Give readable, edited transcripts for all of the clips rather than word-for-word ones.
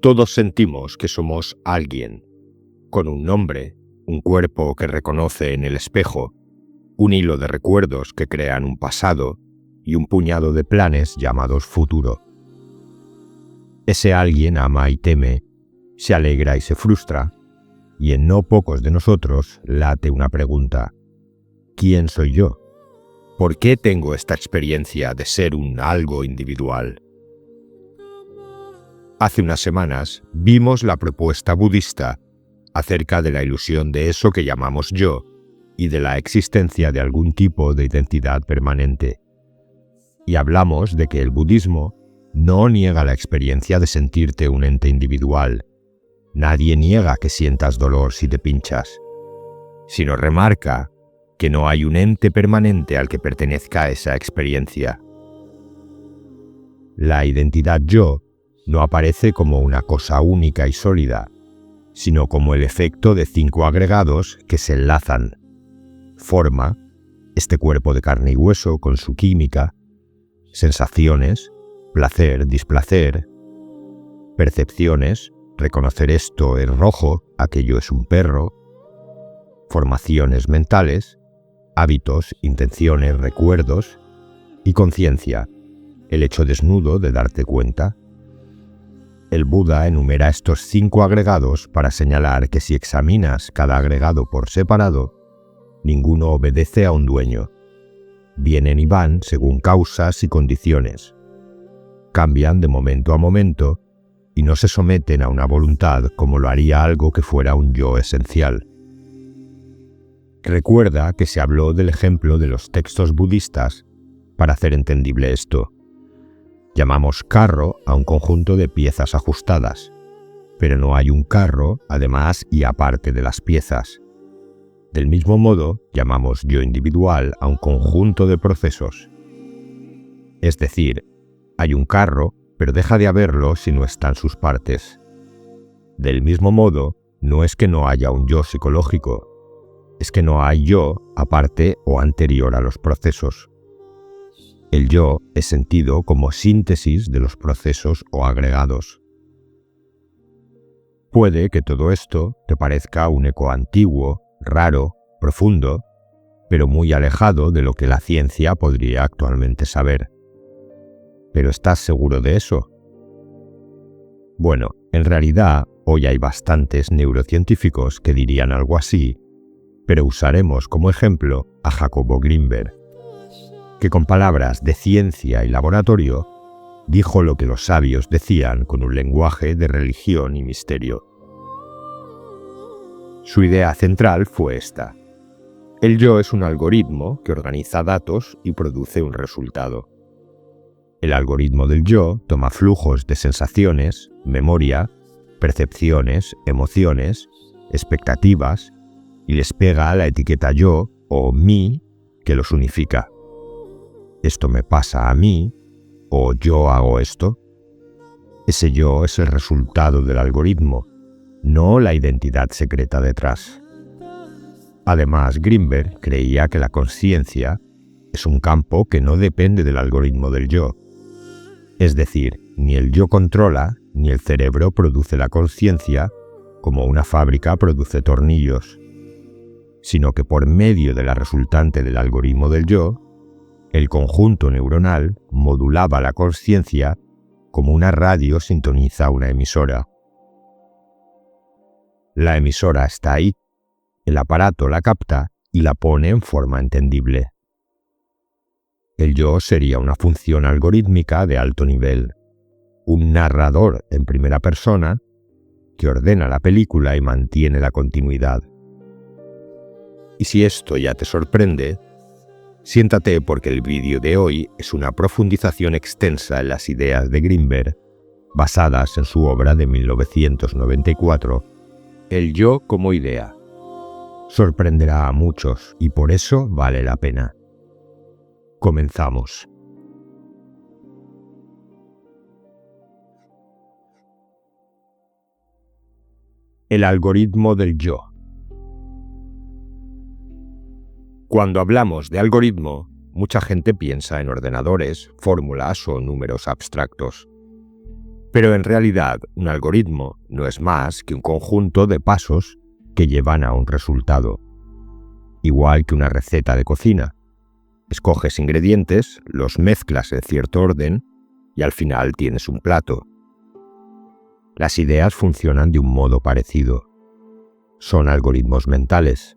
Todos sentimos que somos alguien, con un nombre, un cuerpo que reconoce en el espejo, un hilo de recuerdos que crean un pasado y un puñado de planes llamados futuro. Ese alguien ama y teme, se alegra y se frustra, y en no pocos de nosotros late una pregunta: ¿quién soy yo? ¿Por qué tengo esta experiencia de ser un algo individual? Hace unas semanas vimos la propuesta budista acerca de la ilusión de eso que llamamos yo y de la existencia de algún tipo de identidad permanente. Y hablamos de que el budismo no niega la experiencia de sentirte un ente individual. Nadie niega que sientas dolor si te pinchas, sino remarca que no hay un ente permanente al que pertenezca esa experiencia. La identidad yo no aparece como una cosa única y sólida, sino como el efecto de 5 agregados que se enlazan. Forma, este cuerpo de carne y hueso con su química; sensaciones, placer, displacer; percepciones, reconocer esto es rojo, aquello es un perro; formaciones mentales, hábitos, intenciones, recuerdos; y conciencia, el hecho desnudo de darte cuenta. El Buda enumera estos 5 agregados para señalar que si examinas cada agregado por separado, ninguno obedece a un dueño. Vienen y van según causas y condiciones. Cambian de momento a momento y no se someten a una voluntad como lo haría algo que fuera un yo esencial. Recuerda que se habló del ejemplo de los textos budistas para hacer entendible esto. Llamamos carro a un conjunto de piezas ajustadas, pero no hay un carro además y aparte de las piezas. Del mismo modo, llamamos yo individual a un conjunto de procesos. Es decir, hay un carro, pero deja de haberlo si no están sus partes. Del mismo modo, no es que no haya un yo psicológico, es que no hay yo aparte o anterior a los procesos. El yo es sentido como síntesis de los procesos o agregados. Puede que todo esto te parezca un eco antiguo, raro, profundo, pero muy alejado de lo que la ciencia podría actualmente saber. ¿Pero estás seguro de eso? Bueno, en realidad hoy hay bastantes neurocientíficos que dirían algo así, pero usaremos como ejemplo a Jacobo Grinberg, que con palabras de ciencia y laboratorio dijo lo que los sabios decían con un lenguaje de religión y misterio. Su idea central fue esta: el yo es un algoritmo que organiza datos y produce un resultado. El algoritmo del yo toma flujos de sensaciones, memoria, percepciones, emociones, expectativas y les pega la etiqueta yo o mí que los unifica. Esto me pasa a mí, o yo hago esto. Ese yo es el resultado del algoritmo, no la identidad secreta detrás. Además, Grinberg creía que la conciencia es un campo que no depende del algoritmo del yo. Es decir, ni el yo controla, ni el cerebro produce la conciencia como una fábrica produce tornillos, sino que por medio de la resultante del algoritmo del yo, el conjunto neuronal modulaba la conciencia como una radio sintoniza una emisora. La emisora está ahí, el aparato la capta y la pone en forma entendible. El yo sería una función algorítmica de alto nivel, un narrador en primera persona que ordena la película y mantiene la continuidad. Y si esto ya te sorprende, siéntate porque el vídeo de hoy es una profundización extensa en las ideas de Grinberg, basadas en su obra de 1994, El yo como idea. Sorprenderá a muchos y por eso vale la pena. Comenzamos. El algoritmo del yo. Cuando hablamos de algoritmo, mucha gente piensa en ordenadores, fórmulas o números abstractos. Pero en realidad, un algoritmo no es más que un conjunto de pasos que llevan a un resultado. Igual que una receta de cocina. Escoges ingredientes, los mezclas en cierto orden y al final tienes un plato. Las ideas funcionan de un modo parecido. Son algoritmos mentales,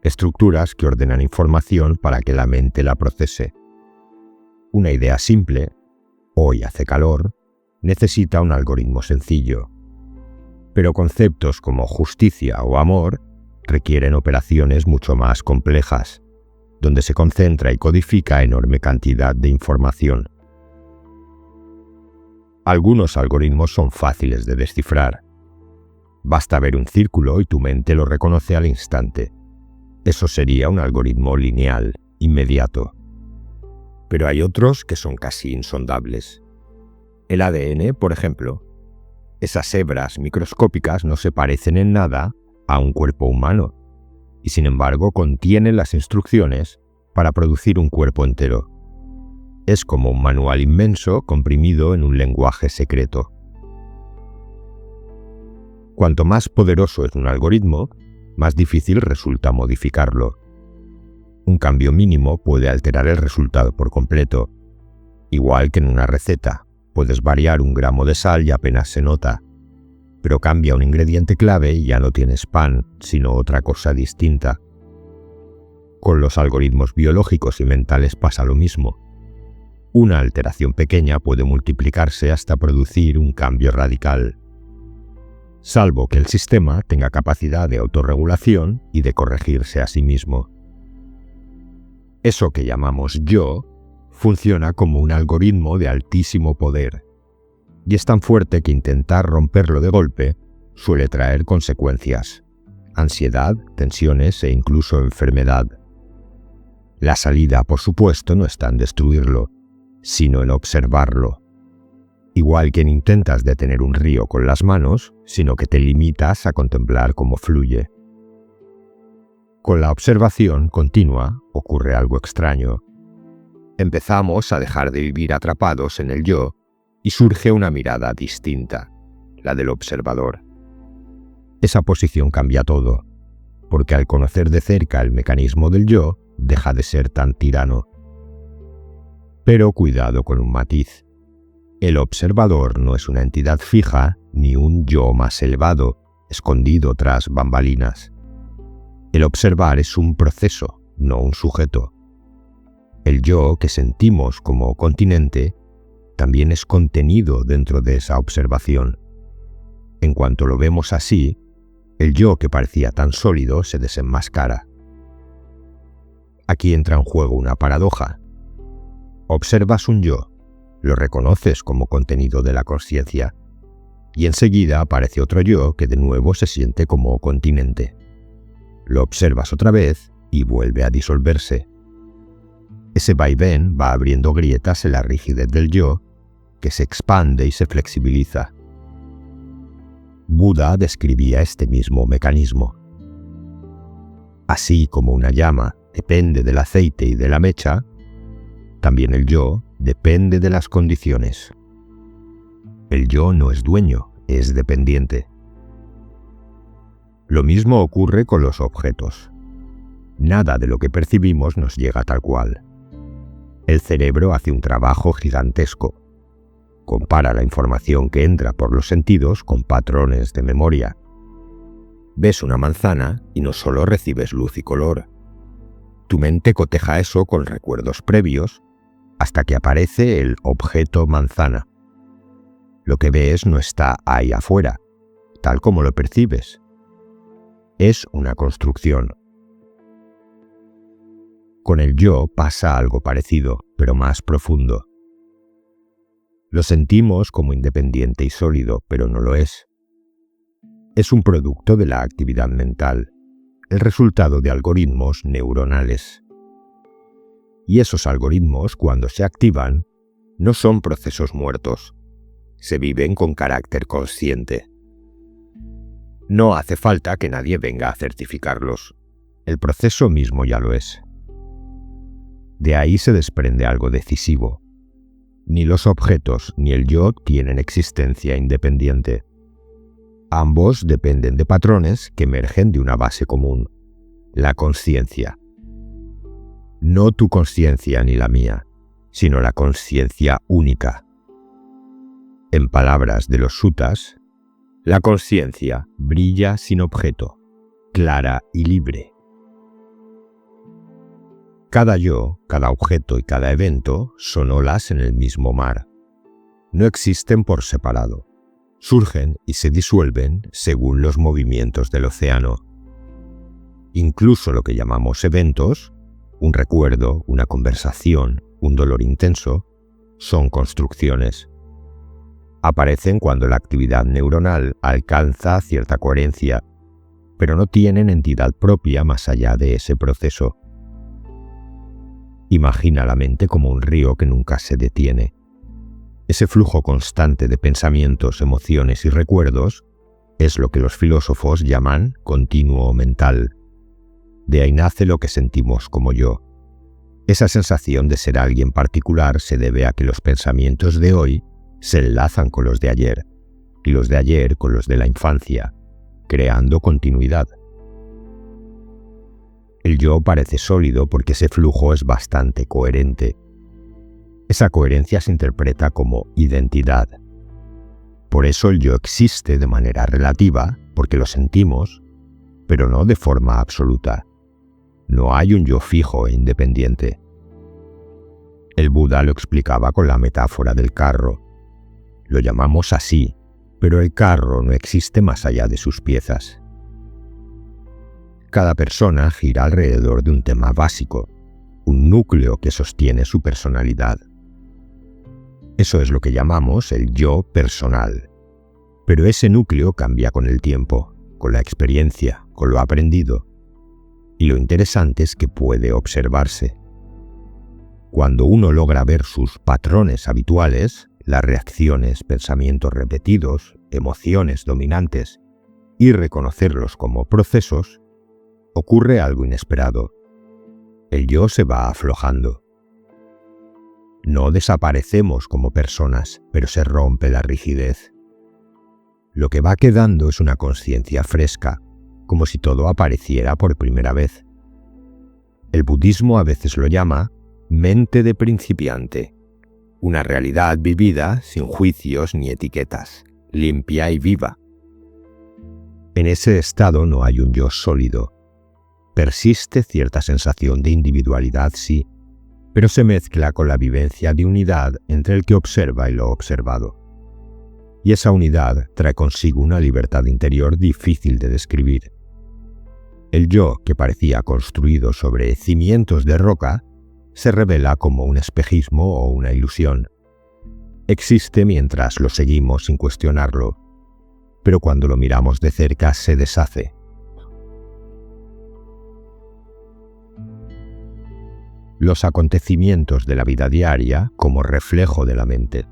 estructuras que ordenan información para que la mente la procese. Una idea simple, hoy hace calor, necesita un algoritmo sencillo. Pero conceptos como justicia o amor requieren operaciones mucho más complejas, donde se concentra y codifica enorme cantidad de información. Algunos algoritmos son fáciles de descifrar. Basta ver un círculo y tu mente lo reconoce al instante. Eso sería un algoritmo lineal, inmediato. Pero hay otros que son casi insondables. El ADN, por ejemplo. Esas hebras microscópicas no se parecen en nada a un cuerpo humano, y sin embargo contienen las instrucciones para producir un cuerpo entero. Es como un manual inmenso comprimido en un lenguaje secreto. Cuanto más poderoso es un algoritmo, más difícil resulta modificarlo. Un cambio mínimo puede alterar el resultado por completo. Igual que en una receta, puedes variar un gramo de sal y apenas se nota. Pero cambia un ingrediente clave y ya no tienes pan, sino otra cosa distinta. Con los algoritmos biológicos y mentales pasa lo mismo. Una alteración pequeña puede multiplicarse hasta producir un cambio radical. Salvo que el sistema tenga capacidad de autorregulación y de corregirse a sí mismo. Eso que llamamos yo funciona como un algoritmo de altísimo poder, y es tan fuerte que intentar romperlo de golpe suele traer consecuencias, ansiedad, tensiones e incluso enfermedad. La salida, por supuesto, no está en destruirlo, sino en observarlo. Igual que intentas detener un río con las manos, sino que te limitas a contemplar cómo fluye. Con la observación continua ocurre algo extraño. Empezamos a dejar de vivir atrapados en el yo y surge una mirada distinta, la del observador. Esa posición cambia todo, porque al conocer de cerca el mecanismo del yo, deja de ser tan tirano. Pero cuidado con un matiz. El observador no es una entidad fija ni un yo más elevado, escondido tras bambalinas. El observar es un proceso, no un sujeto. El yo que sentimos como continente también es contenido dentro de esa observación. En cuanto lo vemos así, el yo que parecía tan sólido se desenmascara. Aquí entra en juego una paradoja. Observas un yo, lo reconoces como contenido de la consciencia, y enseguida aparece otro yo que de nuevo se siente como continente. Lo observas otra vez y vuelve a disolverse. Ese vaivén va abriendo grietas en la rigidez del yo, que se expande y se flexibiliza. Buda describía este mismo mecanismo. Así como una llama depende del aceite y de la mecha, también el yo depende de las condiciones. El yo no es dueño, es dependiente. Lo mismo ocurre con los objetos. Nada de lo que percibimos nos llega tal cual. El cerebro hace un trabajo gigantesco. Compara la información que entra por los sentidos con patrones de memoria. Ves una manzana y no solo recibes luz y color. Tu mente coteja eso con recuerdos previos hasta que aparece el objeto manzana. Lo que ves no está ahí afuera, tal como lo percibes. Es una construcción. Con el yo pasa algo parecido, pero más profundo. Lo sentimos como independiente y sólido, pero no lo es. Es un producto de la actividad mental, el resultado de algoritmos neuronales. Y esos algoritmos, cuando se activan, no son procesos muertos. Se viven con carácter consciente. No hace falta que nadie venga a certificarlos. El proceso mismo ya lo es. De ahí se desprende algo decisivo. Ni los objetos ni el yo tienen existencia independiente. Ambos dependen de patrones que emergen de una base común, la consciencia. No tu consciencia ni la mía, sino la consciencia única. En palabras de los sutas, la consciencia brilla sin objeto, clara y libre. Cada yo, cada objeto y cada evento son olas en el mismo mar. No existen por separado. Surgen y se disuelven según los movimientos del océano. Incluso lo que llamamos eventos, un recuerdo, una conversación, un dolor intenso, son construcciones. Aparecen cuando la actividad neuronal alcanza cierta coherencia, pero no tienen entidad propia más allá de ese proceso. Imagina la mente como un río que nunca se detiene. Ese flujo constante de pensamientos, emociones y recuerdos es lo que los filósofos llaman continuo mental. De ahí nace lo que sentimos como yo. Esa sensación de ser alguien particular se debe a que los pensamientos de hoy se enlazan con los de ayer, y los de ayer con los de la infancia, creando continuidad. El yo parece sólido porque ese flujo es bastante coherente. Esa coherencia se interpreta como identidad. Por eso el yo existe de manera relativa, porque lo sentimos, pero no de forma absoluta. No hay un yo fijo e independiente. El Buda lo explicaba con la metáfora del carro. Lo llamamos así, pero el carro no existe más allá de sus piezas. Cada persona gira alrededor de un tema básico, un núcleo que sostiene su personalidad. Eso es lo que llamamos el yo personal. Pero ese núcleo cambia con el tiempo, con la experiencia, con lo aprendido. Y lo interesante es que puede observarse. Cuando uno logra ver sus patrones habituales, las reacciones, pensamientos repetidos, emociones dominantes, y reconocerlos como procesos, ocurre algo inesperado. El yo se va aflojando. No desaparecemos como personas, pero se rompe la rigidez. Lo que va quedando es una conciencia fresca, como si todo apareciera por primera vez. El budismo a veces lo llama mente de principiante, una realidad vivida sin juicios ni etiquetas, limpia y viva. En ese estado no hay un yo sólido. Persiste cierta sensación de individualidad, sí, pero se mezcla con la vivencia de unidad entre el que observa y lo observado. Y esa unidad trae consigo una libertad interior difícil de describir. El yo, que parecía construido sobre cimientos de roca, se revela como un espejismo o una ilusión. Existe mientras lo seguimos sin cuestionarlo, pero cuando lo miramos de cerca se deshace. Los acontecimientos de la vida diaria como reflejo de la mente.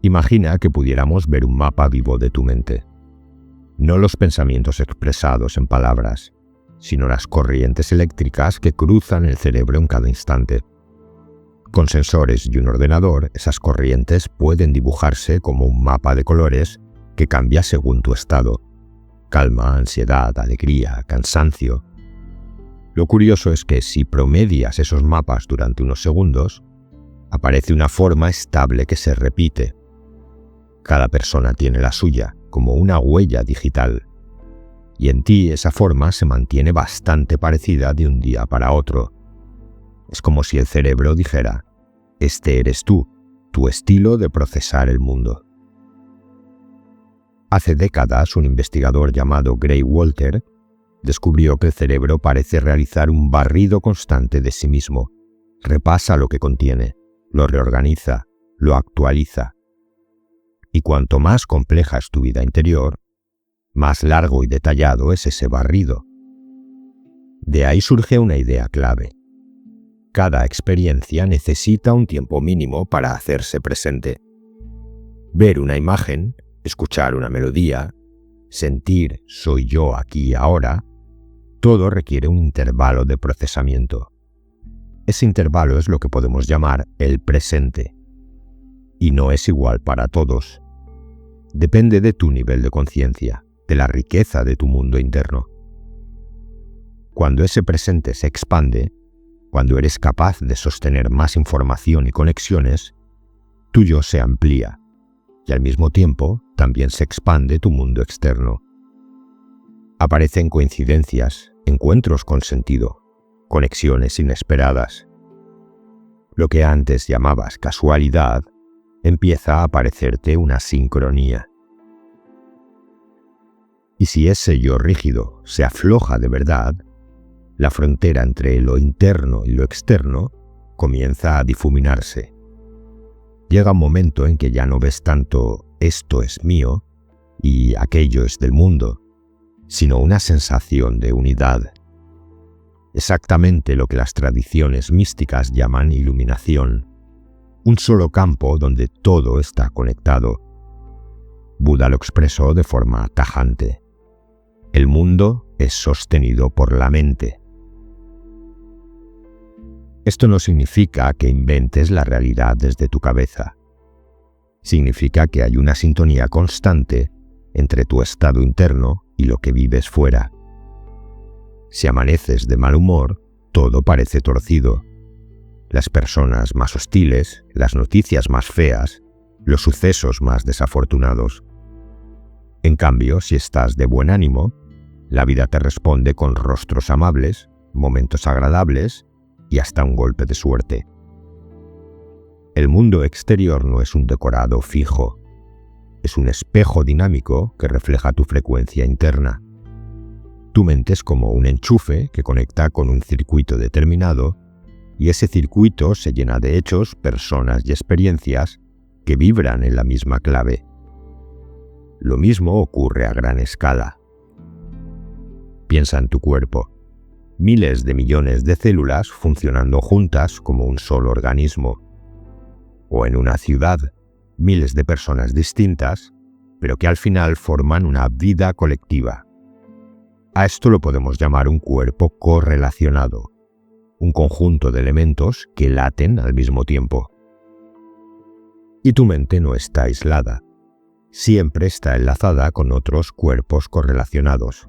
Imagina que pudiéramos ver un mapa vivo de tu mente. No los pensamientos expresados en palabras, sino las corrientes eléctricas que cruzan el cerebro en cada instante. Con sensores y un ordenador, esas corrientes pueden dibujarse como un mapa de colores que cambia según tu estado. Calma, ansiedad, alegría, cansancio. Lo curioso es que si promedias esos mapas durante unos segundos, aparece una forma estable que se repite. Cada persona tiene la suya, como una huella digital. Y en ti esa forma se mantiene bastante parecida de un día para otro. Es como si el cerebro dijera, este eres tú, tu estilo de procesar el mundo. Hace décadas un investigador llamado Gray Walter descubrió que el cerebro parece realizar un barrido constante de sí mismo. Repasa lo que contiene, lo reorganiza, lo actualiza. Y cuanto más compleja es tu vida interior, más largo y detallado es ese barrido. De ahí surge una idea clave. Cada experiencia necesita un tiempo mínimo para hacerse presente. Ver una imagen, escuchar una melodía, sentir soy yo aquí y ahora, todo requiere un intervalo de procesamiento. Ese intervalo es lo que podemos llamar el presente. Y no es igual para todos. Depende de tu nivel de conciencia, de la riqueza de tu mundo interno. Cuando ese presente se expande, cuando eres capaz de sostener más información y conexiones, tu yo se amplía y al mismo tiempo también se expande tu mundo externo. Aparecen coincidencias, encuentros con sentido, conexiones inesperadas. Lo que antes llamabas casualidad, empieza a aparecerte una sincronía. Y si ese yo rígido se afloja de verdad, la frontera entre lo interno y lo externo comienza a difuminarse. Llega un momento en que ya no ves tanto esto es mío y aquello es del mundo, sino una sensación de unidad. Exactamente lo que las tradiciones místicas llaman iluminación. Un solo campo donde todo está conectado. Buda lo expresó de forma tajante. El mundo es sostenido por la mente. Esto no significa que inventes la realidad desde tu cabeza. Significa que hay una sintonía constante entre tu estado interno y lo que vives fuera. Si amaneces de mal humor, todo parece torcido. Las personas más hostiles, las noticias más feas, los sucesos más desafortunados. En cambio, si estás de buen ánimo, la vida te responde con rostros amables, momentos agradables y hasta un golpe de suerte. El mundo exterior no es un decorado fijo, es un espejo dinámico que refleja tu frecuencia interna. Tu mente es como un enchufe que conecta con un circuito determinado y ese circuito se llena de hechos, personas y experiencias que vibran en la misma clave. Lo mismo ocurre a gran escala. Piensa en tu cuerpo. Miles de millones de células funcionando juntas como un solo organismo. O en una ciudad, miles de personas distintas, pero que al final forman una vida colectiva. A esto lo podemos llamar un cuerpo correlacionado, un conjunto de elementos que laten al mismo tiempo. Y tu mente no está aislada, siempre está enlazada con otros cuerpos correlacionados.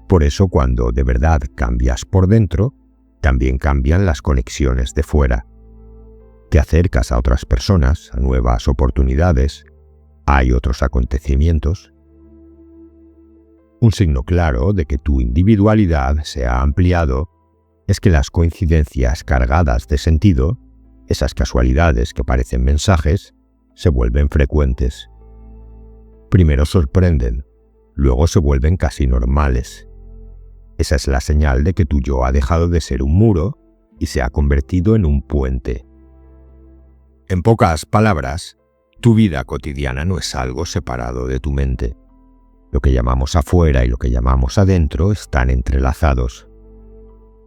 Por eso cuando de verdad cambias por dentro, también cambian las conexiones de fuera. Te acercas a otras personas, a nuevas oportunidades, hay otros acontecimientos. Un signo claro de que tu individualidad se ha ampliado es que las coincidencias cargadas de sentido, esas casualidades que parecen mensajes, se vuelven frecuentes. Primero sorprenden, luego se vuelven casi normales. Esa es la señal de que tu yo ha dejado de ser un muro y se ha convertido en un puente. En pocas palabras, tu vida cotidiana no es algo separado de tu mente. Lo que llamamos afuera y lo que llamamos adentro están entrelazados.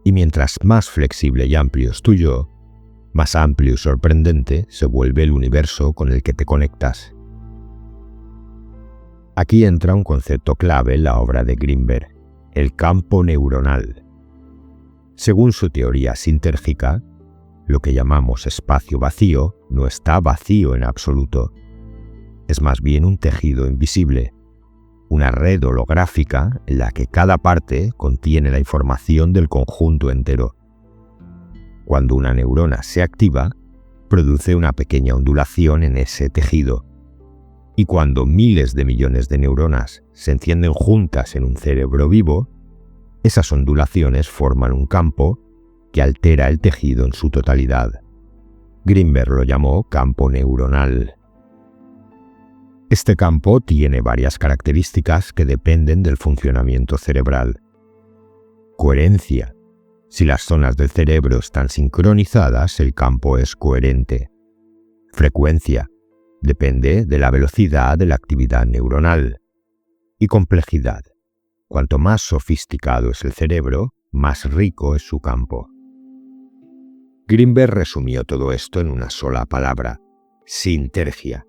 Y mientras más flexible y amplio es tu yo, más amplio y sorprendente se vuelve el universo con el que te conectas. Aquí entra un concepto clave en la obra de Grinberg, el campo neuronal. Según su teoría sintérgica, lo que llamamos espacio vacío no está vacío en absoluto. Es más bien un tejido invisible, una red holográfica en la que cada parte contiene la información del conjunto entero. Cuando una neurona se activa, produce una pequeña ondulación en ese tejido. Y cuando miles de millones de neuronas se encienden juntas en un cerebro vivo, esas ondulaciones forman un campo que altera el tejido en su totalidad. Grinberg lo llamó campo neuronal. Este campo tiene varias características que dependen del funcionamiento cerebral. Coherencia. Si las zonas del cerebro están sincronizadas, el campo es coherente. Frecuencia. Depende de la velocidad de la actividad neuronal. Y complejidad. Cuanto más sofisticado es el cerebro, más rico es su campo. Grinberg resumió todo esto en una sola palabra: sintergia.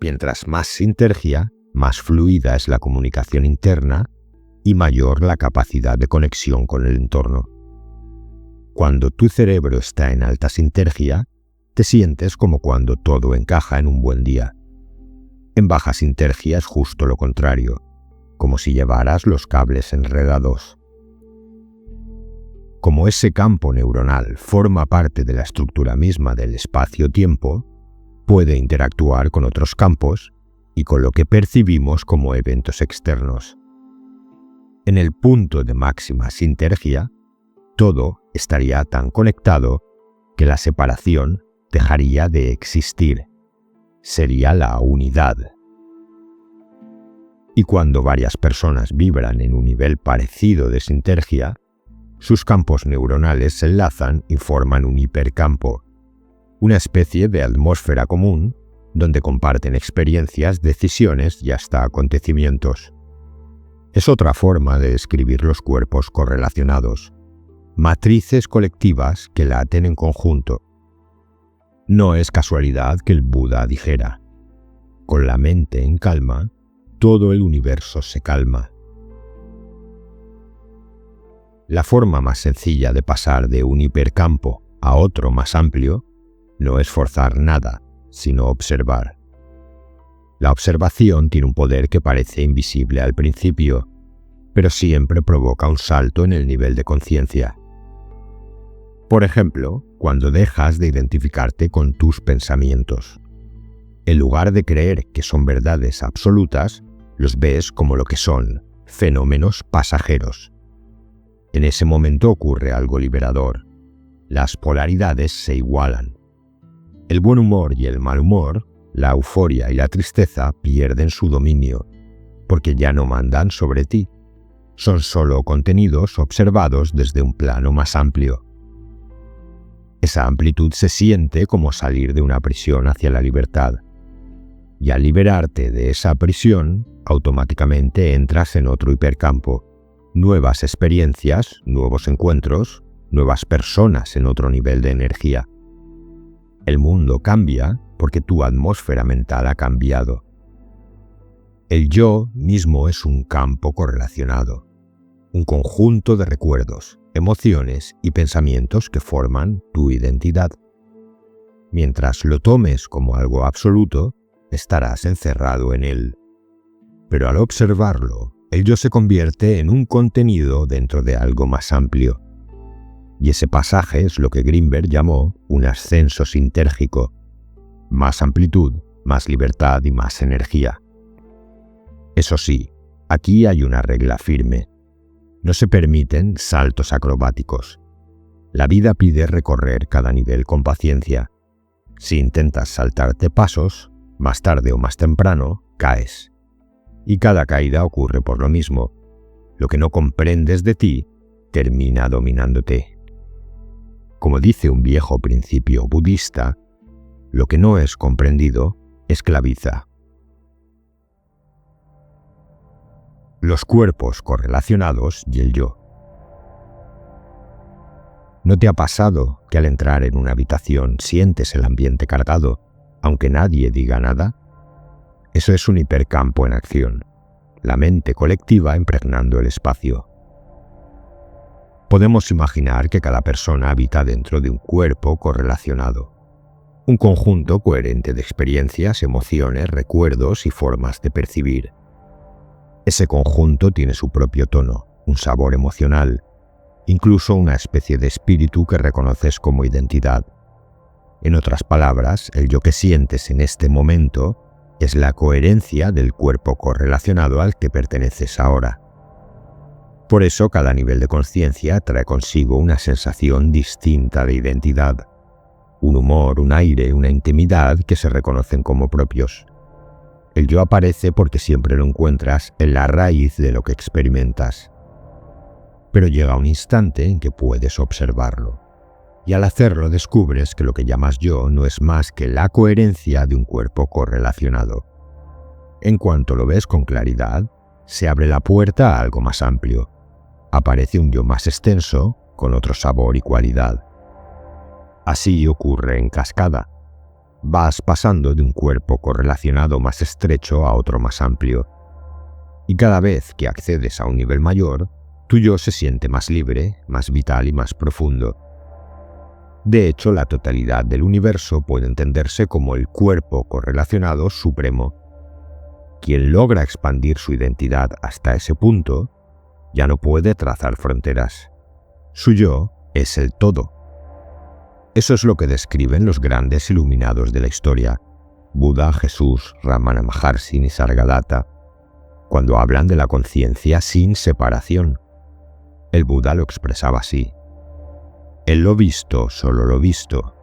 Mientras más sintergia, más fluida es la comunicación interna y mayor la capacidad de conexión con el entorno. Cuando tu cerebro está en alta sintergia, te sientes como cuando todo encaja en un buen día. En baja sintergia es justo lo contrario, como si llevaras los cables enredados. Como ese campo neuronal forma parte de la estructura misma del espacio-tiempo, puede interactuar con otros campos y con lo que percibimos como eventos externos. En el punto de máxima sintergia, todo estaría tan conectado que la separación dejaría de existir. Sería la unidad. Y cuando varias personas vibran en un nivel parecido de sintergia, sus campos neuronales se enlazan y forman un hipercampo, una especie de atmósfera común donde comparten experiencias, decisiones y hasta acontecimientos. Es otra forma de describir los cuerpos correlacionados, matrices colectivas que laten en conjunto. No es casualidad que el Buda dijera: con la mente en calma, todo el universo se calma. La forma más sencilla de pasar de un hipercampo a otro más amplio no es forzar nada, sino observar. La observación tiene un poder que parece invisible al principio, pero siempre provoca un salto en el nivel de conciencia. Por ejemplo, cuando dejas de identificarte con tus pensamientos. En lugar de creer que son verdades absolutas, los ves como lo que son, fenómenos pasajeros. En ese momento ocurre algo liberador. Las polaridades se igualan. El buen humor y el mal humor, la euforia y la tristeza pierden su dominio, porque ya no mandan sobre ti. Son solo contenidos observados desde un plano más amplio. Esa amplitud se siente como salir de una prisión hacia la libertad. Y al liberarte de esa prisión, automáticamente entras en otro hipercampo. Nuevas experiencias, nuevos encuentros, nuevas personas en otro nivel de energía. El mundo cambia porque tu atmósfera mental ha cambiado. El yo mismo es un campo correlacionado, un conjunto de recuerdos, emociones y pensamientos que forman tu identidad. Mientras lo tomes como algo absoluto, estarás encerrado en él. Pero al observarlo, el yo se convierte en un contenido dentro de algo más amplio. Y ese pasaje es lo que Grinberg llamó un ascenso sintérgico. Más amplitud, más libertad y más energía. Eso sí, aquí hay una regla firme. No se permiten saltos acrobáticos. La vida pide recorrer cada nivel con paciencia. Si intentas saltarte pasos, más tarde o más temprano, caes. Y cada caída ocurre por lo mismo. Lo que no comprendes de ti termina dominándote. Como dice un viejo principio budista, lo que no es comprendido esclaviza. Los cuerpos correlacionados y el yo. ¿No te ha pasado que al entrar en una habitación sientes el ambiente cargado, aunque nadie diga nada? Eso es un hipercampo en acción, la mente colectiva impregnando el espacio. Podemos imaginar que cada persona habita dentro de un cuerpo correlacionado, un conjunto coherente de experiencias, emociones, recuerdos y formas de percibir. Ese conjunto tiene su propio tono, un sabor emocional, incluso una especie de espíritu que reconoces como identidad. En otras palabras, el yo que sientes en este momento es la coherencia del cuerpo correlacionado al que perteneces ahora. Por eso cada nivel de conciencia trae consigo una sensación distinta de identidad, un humor, un aire, una intimidad que se reconocen como propios. El yo aparece porque siempre lo encuentras en la raíz de lo que experimentas. Pero llega un instante en que puedes observarlo. Y al hacerlo descubres que lo que llamas yo no es más que la coherencia de un cuerpo correlacionado. En cuanto lo ves con claridad, se abre la puerta a algo más amplio. Aparece un yo más extenso, con otro sabor y cualidad. Así ocurre en cascada. Vas pasando de un cuerpo correlacionado más estrecho a otro más amplio. Y cada vez que accedes a un nivel mayor, tu yo se siente más libre, más vital y más profundo. De hecho, la totalidad del universo puede entenderse como el cuerpo correlacionado supremo. Quien logra expandir su identidad hasta ese punto, ya no puede trazar fronteras. Su yo es el todo. Eso es lo que describen los grandes iluminados de la historia, Buda, Jesús, Ramana Maharshi, Nisargadatta, cuando hablan de la conciencia sin separación. El Buda lo expresaba así: en lo visto, solo lo visto;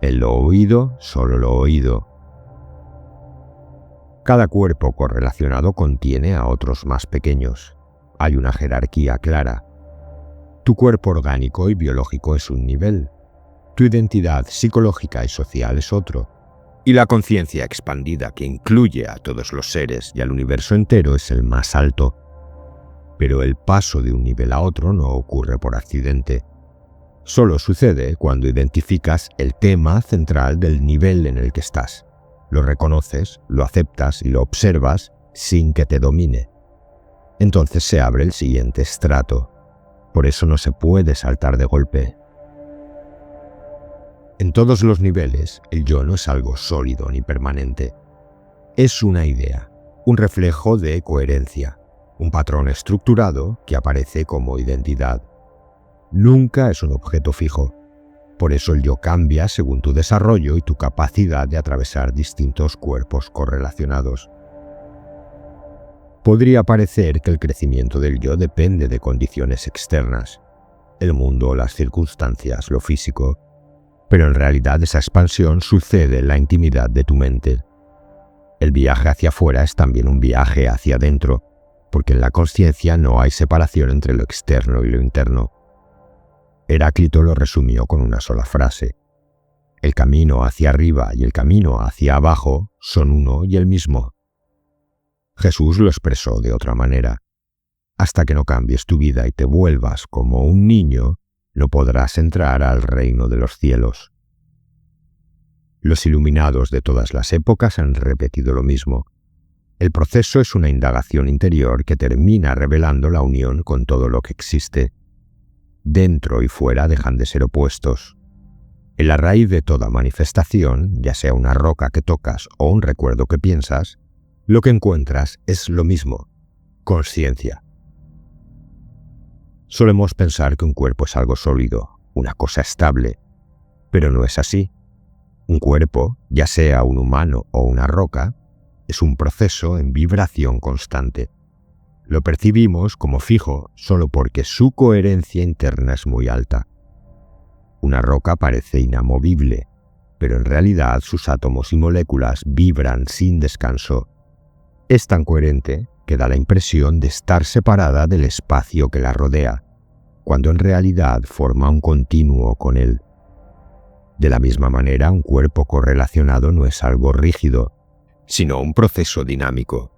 en lo oído, solo lo oído. Cada cuerpo correlacionado contiene a otros más pequeños. Hay una jerarquía clara. Tu cuerpo orgánico y biológico es un nivel. Tu identidad psicológica y social es otro. Y la conciencia expandida, que incluye a todos los seres y al universo entero, es el más alto. Pero el paso de un nivel a otro no ocurre por accidente. Solo sucede cuando identificas el tema central del nivel en el que estás. Lo reconoces, lo aceptas y lo observas sin que te domine. Entonces se abre el siguiente estrato. Por eso no se puede saltar de golpe. En todos los niveles, el yo no es algo sólido ni permanente. Es una idea, un reflejo de coherencia, un patrón estructurado que aparece como identidad. Nunca es un objeto fijo. Por eso el yo cambia según tu desarrollo y tu capacidad de atravesar distintos cuerpos correlacionados. Podría parecer que el crecimiento del yo depende de condiciones externas, el mundo, las circunstancias, lo físico, pero en realidad esa expansión sucede en la intimidad de tu mente. El viaje hacia afuera es también un viaje hacia adentro, porque en la consciencia no hay separación entre lo externo y lo interno. Heráclito lo resumió con una sola frase: el camino hacia arriba y el camino hacia abajo son uno y el mismo. Jesús lo expresó de otra manera: hasta que no cambies tu vida y te vuelvas como un niño, no podrás entrar al reino de los cielos. Los iluminados de todas las épocas han repetido lo mismo. El proceso es una indagación interior que termina revelando la unión con todo lo que existe. Dentro y fuera dejan de ser opuestos. En la raíz de toda manifestación, ya sea una roca que tocas o un recuerdo que piensas, lo que encuentras es lo mismo: consciencia. Solemos pensar que un cuerpo es algo sólido, una cosa estable, pero no es así. Un cuerpo, ya sea un humano o una roca, es un proceso en vibración constante. Lo percibimos como fijo solo porque su coherencia interna es muy alta. Una roca parece inamovible, pero en realidad sus átomos y moléculas vibran sin descanso. Es tan coherente que da la impresión de estar separada del espacio que la rodea, cuando en realidad forma un continuo con él. De la misma manera, un cuerpo correlacionado no es algo rígido, sino un proceso dinámico.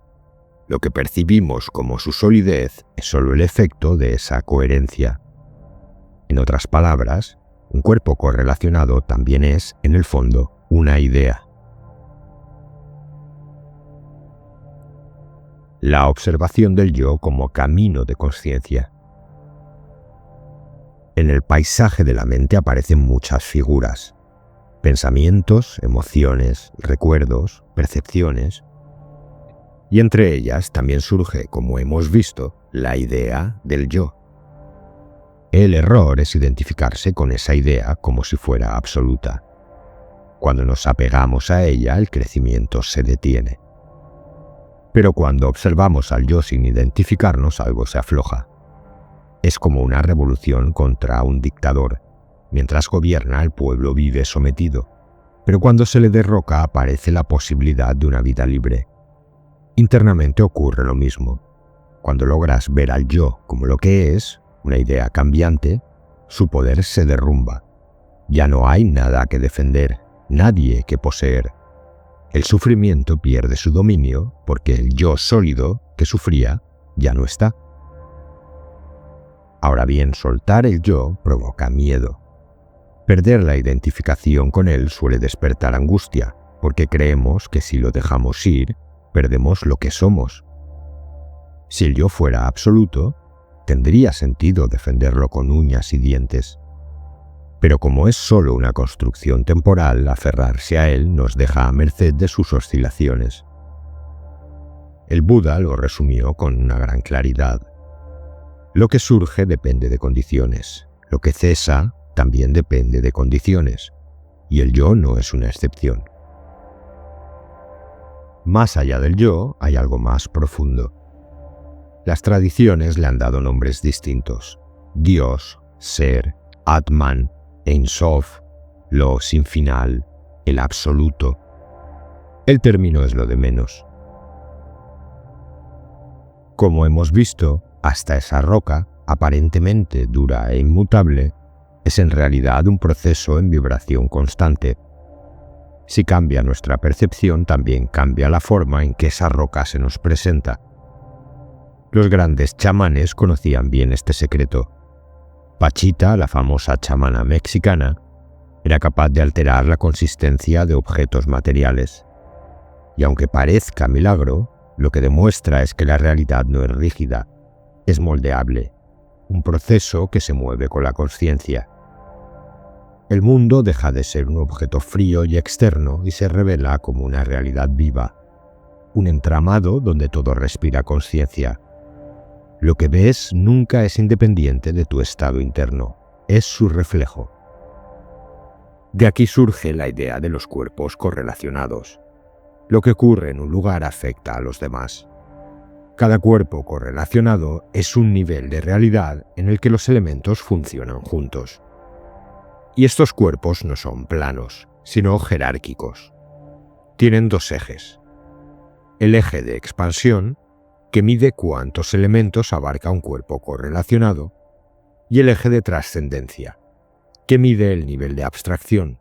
Lo que percibimos como su solidez es solo el efecto de esa coherencia. En otras palabras, un cuerpo correlacionado también es, en el fondo, una idea. La observación del yo como camino de conciencia. En el paisaje de la mente aparecen muchas figuras: pensamientos, emociones, recuerdos, percepciones. Y entre ellas también surge, como hemos visto, la idea del yo. El error es identificarse con esa idea como si fuera absoluta. Cuando nos apegamos a ella, el crecimiento se detiene. Pero cuando observamos al yo sin identificarnos, algo se afloja. Es como una revolución contra un dictador. Mientras gobierna, el pueblo vive sometido. Pero cuando se le derroca, aparece la posibilidad de una vida libre. Internamente ocurre lo mismo. Cuando logras ver al yo como lo que es, una idea cambiante, su poder se derrumba. Ya no hay nada que defender, nadie que poseer. El sufrimiento pierde su dominio porque el yo sólido que sufría ya no está. Ahora bien, soltar el yo provoca miedo. Perder la identificación con él suele despertar angustia, porque creemos que si lo dejamos ir, perdemos lo que somos. Si el yo fuera absoluto, tendría sentido defenderlo con uñas y dientes. Pero como es solo una construcción temporal, aferrarse a él nos deja a merced de sus oscilaciones. El Buda lo resumió con una gran claridad. Lo que surge depende de condiciones. Lo que cesa también depende de condiciones. Y el yo no es una excepción. Más allá del yo hay algo más profundo. Las tradiciones le han dado nombres distintos. Dios, ser, Atman, Ein Sof, lo sin final, el absoluto. El término es lo de menos. Como hemos visto, hasta esa roca, aparentemente dura e inmutable, es en realidad un proceso en vibración constante. Si cambia nuestra percepción, también cambia la forma en que esa roca se nos presenta. Los grandes chamanes conocían bien este secreto. Pachita, la famosa chamana mexicana, era capaz de alterar la consistencia de objetos materiales. Y aunque parezca milagro, lo que demuestra es que la realidad no es rígida, es moldeable, un proceso que se mueve con la consciencia. El mundo deja de ser un objeto frío y externo y se revela como una realidad viva, un entramado donde todo respira consciencia. Lo que ves nunca es independiente de tu estado interno, es su reflejo. De aquí surge la idea de los cuerpos correlacionados. Lo que ocurre en un lugar afecta a los demás. Cada cuerpo correlacionado es un nivel de realidad en el que los elementos funcionan juntos. Y estos cuerpos no son planos, sino jerárquicos. Tienen dos ejes. El eje de expansión, que mide cuántos elementos abarca un cuerpo correlacionado, y el eje de trascendencia, que mide el nivel de abstracción.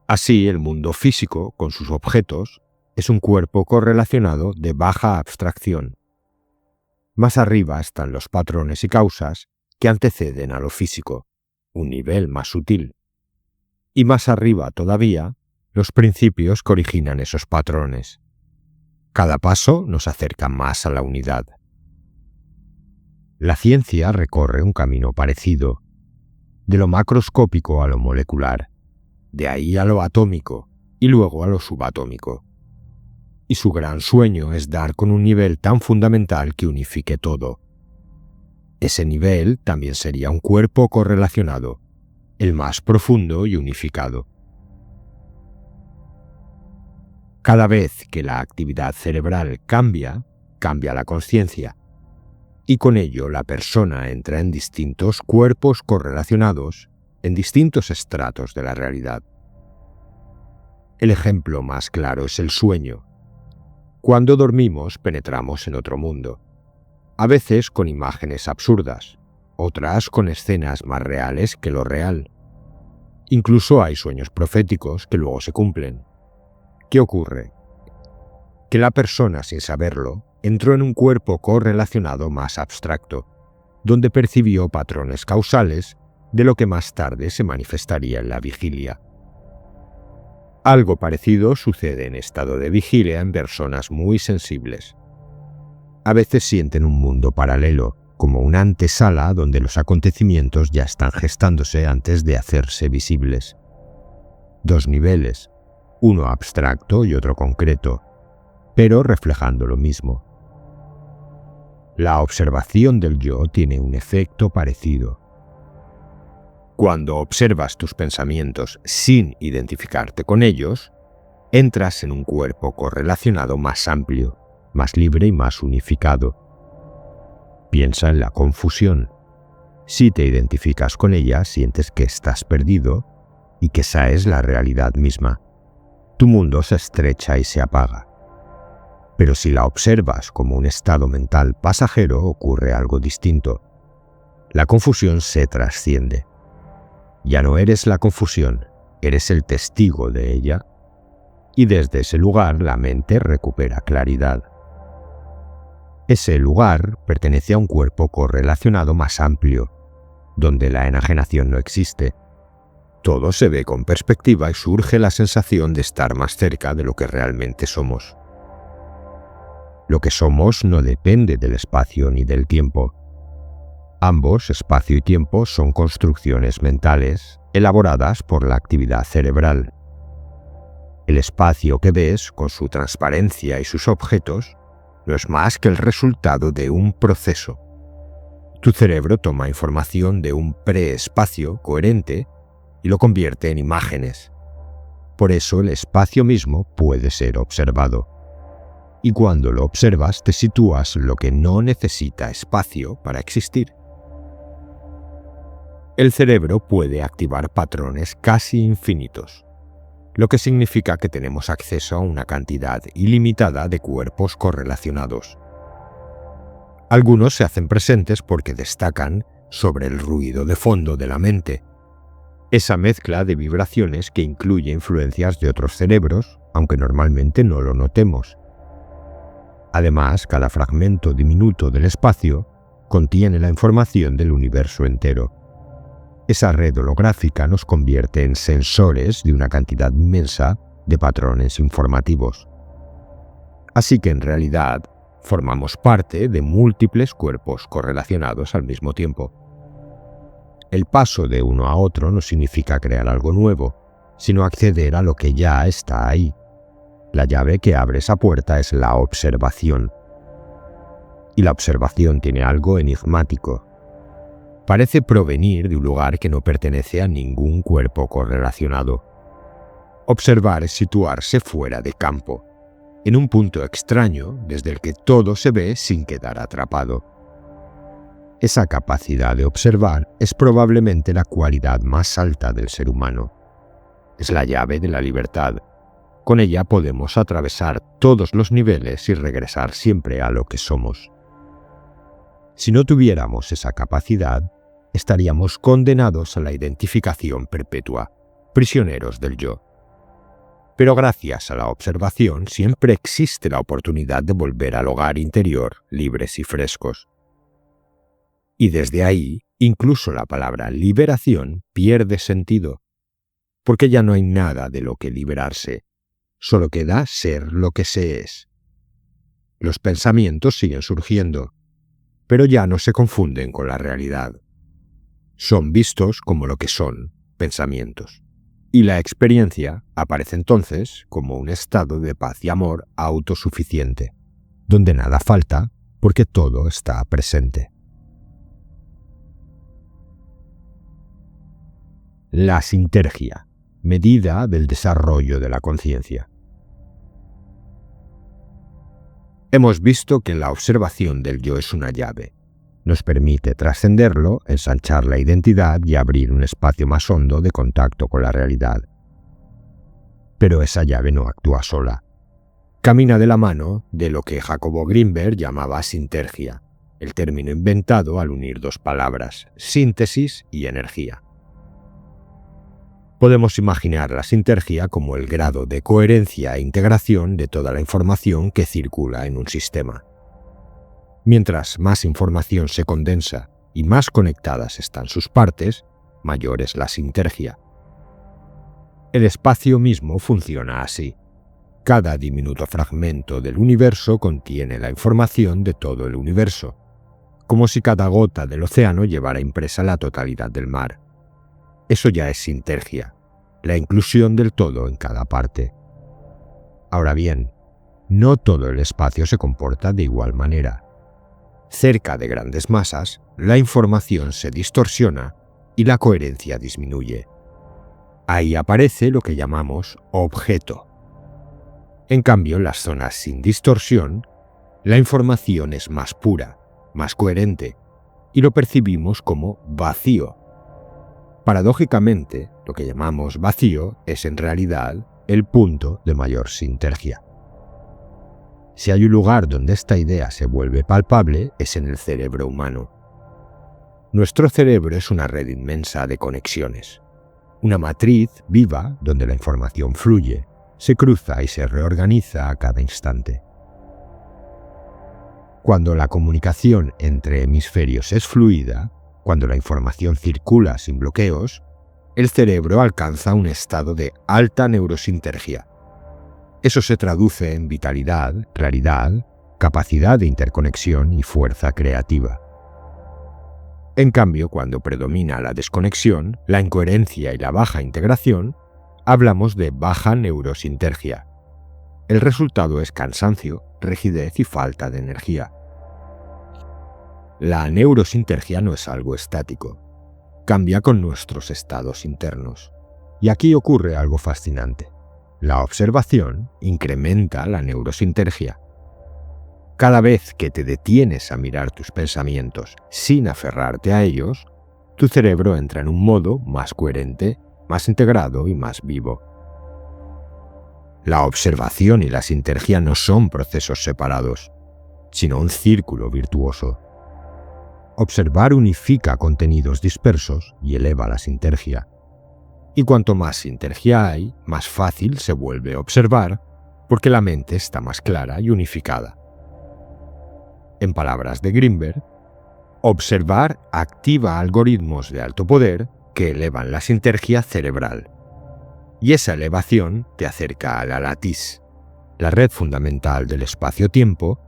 Así, el mundo físico, con sus objetos, es un cuerpo correlacionado de baja abstracción. Más arriba están los patrones y causas que anteceden a lo físico, un nivel más sutil. Y más arriba todavía, los principios que originan esos patrones. Cada paso nos acerca más a la unidad. La ciencia recorre un camino parecido, de lo macroscópico a lo molecular, de ahí a lo atómico y luego a lo subatómico. Y su gran sueño es dar con un nivel tan fundamental que unifique todo. Ese nivel también sería un cuerpo correlacionado, el más profundo y unificado. Cada vez que la actividad cerebral cambia, cambia la consciencia, y con ello la persona entra en distintos cuerpos correlacionados, en distintos estratos de la realidad. El ejemplo más claro es el sueño. Cuando dormimos penetramos en otro mundo, a veces con imágenes absurdas, otras con escenas más reales que lo real. Incluso hay sueños proféticos que luego se cumplen. ¿Qué ocurre? Que la persona, sin saberlo, entró en un cuerpo correlacionado más abstracto, donde percibió patrones causales de lo que más tarde se manifestaría en la vigilia. Algo parecido sucede en estado de vigilia en personas muy sensibles. A veces sienten un mundo paralelo, como una antesala donde los acontecimientos ya están gestándose antes de hacerse visibles. Dos niveles, uno abstracto y otro concreto, pero reflejando lo mismo. La observación del yo tiene un efecto parecido. Cuando observas tus pensamientos sin identificarte con ellos, entras en un cuerpo correlacionado más amplio, más libre y más unificado. Piensa en la confusión. Si te identificas con ella, sientes que estás perdido y que esa es la realidad misma. Tu mundo se estrecha y se apaga. Pero si la observas como un estado mental pasajero, ocurre algo distinto. La confusión se trasciende. Ya no eres la confusión, eres el testigo de ella, y desde ese lugar la mente recupera claridad. Ese lugar pertenece a un cuerpo correlacionado más amplio, donde la enajenación no existe. Todo se ve con perspectiva y surge la sensación de estar más cerca de lo que realmente somos. Lo que somos no depende del espacio ni del tiempo. Ambos, espacio y tiempo, son construcciones mentales elaboradas por la actividad cerebral. El espacio que ves, con su transparencia y sus objetos, no es más que el resultado de un proceso. Tu cerebro toma información de un preespacio coherente y lo convierte en imágenes. Por eso el espacio mismo puede ser observado. Y cuando lo observas, te sitúas lo que no necesita espacio para existir. El cerebro puede activar patrones casi infinitos, lo que significa que tenemos acceso a una cantidad ilimitada de cuerpos correlacionados. Algunos se hacen presentes porque destacan sobre el ruido de fondo de la mente, esa mezcla de vibraciones que incluye influencias de otros cerebros, aunque normalmente no lo notemos. Además, cada fragmento diminuto del espacio contiene la información del universo entero. Esa red holográfica nos convierte en sensores de una cantidad inmensa de patrones informativos. Así que en realidad formamos parte de múltiples cuerpos correlacionados al mismo tiempo. El paso de uno a otro no significa crear algo nuevo, sino acceder a lo que ya está ahí. La llave que abre esa puerta es la observación. Y la observación tiene algo enigmático. Parece provenir de un lugar que no pertenece a ningún cuerpo correlacionado. Observar es situarse fuera de campo, en un punto extraño desde el que todo se ve sin quedar atrapado. Esa capacidad de observar es probablemente la cualidad más alta del ser humano. Es la llave de la libertad. Con ella podemos atravesar todos los niveles y regresar siempre a lo que somos. Si no tuviéramos esa capacidad, estaríamos condenados a la identificación perpetua, prisioneros del yo. Pero gracias a la observación siempre existe la oportunidad de volver al hogar interior libres y frescos. Y desde ahí, incluso la palabra liberación pierde sentido, porque ya no hay nada de lo que liberarse, solo queda ser lo que se es. Los pensamientos siguen surgiendo, pero ya no se confunden con la realidad. Son vistos como lo que son, pensamientos. Y la experiencia aparece entonces como un estado de paz y amor autosuficiente, donde nada falta porque todo está presente. La sintergia, medida del desarrollo de la conciencia. Hemos visto que la observación del yo es una llave. Nos permite trascenderlo, ensanchar la identidad y abrir un espacio más hondo de contacto con la realidad. Pero esa llave no actúa sola. Camina de la mano de lo que Jacobo Grinberg llamaba sintergia, el término inventado al unir dos palabras, síntesis y energía. Podemos imaginar la sintergia como el grado de coherencia e integración de toda la información que circula en un sistema. Mientras más información se condensa y más conectadas están sus partes, mayor es la sintergia. El espacio mismo funciona así. Cada diminuto fragmento del universo contiene la información de todo el universo, como si cada gota del océano llevara impresa la totalidad del mar. Eso ya es sintergia, la inclusión del todo en cada parte. Ahora bien, no todo el espacio se comporta de igual manera. Cerca de grandes masas, la información se distorsiona y la coherencia disminuye. Ahí aparece lo que llamamos objeto. En cambio, en las zonas sin distorsión, la información es más pura, más coherente, y lo percibimos como vacío. Paradójicamente, lo que llamamos vacío es en realidad el punto de mayor sintergia. Si hay un lugar donde esta idea se vuelve palpable, es en el cerebro humano. Nuestro cerebro es una red inmensa de conexiones, una matriz viva donde la información fluye, se cruza y se reorganiza a cada instante. Cuando la comunicación entre hemisferios es fluida, cuando la información circula sin bloqueos, el cerebro alcanza un estado de alta neurosintergia. Eso se traduce en vitalidad, claridad, capacidad de interconexión y fuerza creativa. En cambio, cuando predomina la desconexión, la incoherencia y la baja integración, hablamos de baja neurosintergia. El resultado es cansancio, rigidez y falta de energía. La neurosintergia no es algo estático. Cambia con nuestros estados internos. Y aquí ocurre algo fascinante. La observación incrementa la neurosintergia. Cada vez que te detienes a mirar tus pensamientos sin aferrarte a ellos, tu cerebro entra en un modo más coherente, más integrado y más vivo. La observación y la sintergia no son procesos separados, sino un círculo virtuoso. Observar unifica contenidos dispersos y eleva la sintergia. Y cuanto más sintergia hay, más fácil se vuelve observar, porque la mente está más clara y unificada. En palabras de Grinberg, observar activa algoritmos de alto poder que elevan la sintergia cerebral. Y esa elevación te acerca a la latiz, la red fundamental del espacio-tiempo,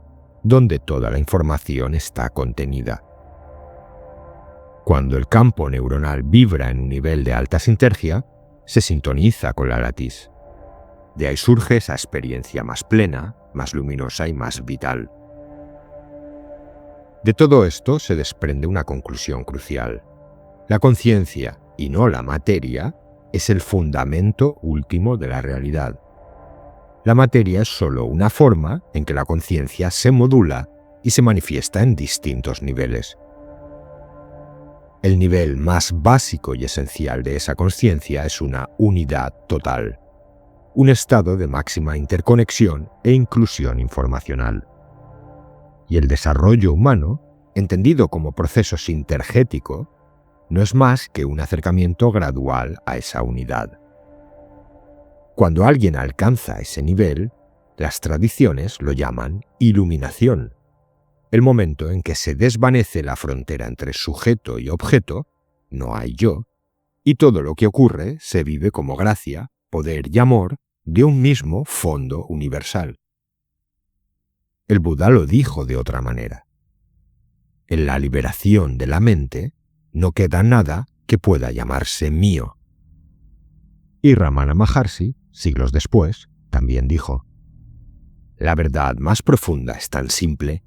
donde toda la información está contenida. Cuando el campo neuronal vibra en un nivel de alta sintergia, se sintoniza con la latiz. De ahí surge esa experiencia más plena, más luminosa y más vital. De todo esto se desprende una conclusión crucial. La conciencia, y no la materia, es el fundamento último de la realidad. La materia es solo una forma en que la conciencia se modula y se manifiesta en distintos niveles. El nivel más básico y esencial de esa conciencia es una unidad total, un estado de máxima interconexión e inclusión informacional. Y el desarrollo humano, entendido como proceso sintergético, no es más que un acercamiento gradual a esa unidad. Cuando alguien alcanza ese nivel, las tradiciones lo llaman iluminación, el momento en que se desvanece la frontera entre sujeto y objeto, no hay yo, y todo lo que ocurre se vive como gracia, poder y amor de un mismo fondo universal. El Buda lo dijo de otra manera. En la liberación de la mente no queda nada que pueda llamarse mío. Y Ramana Maharshi, siglos después, también dijo: la verdad más profunda es tan simple,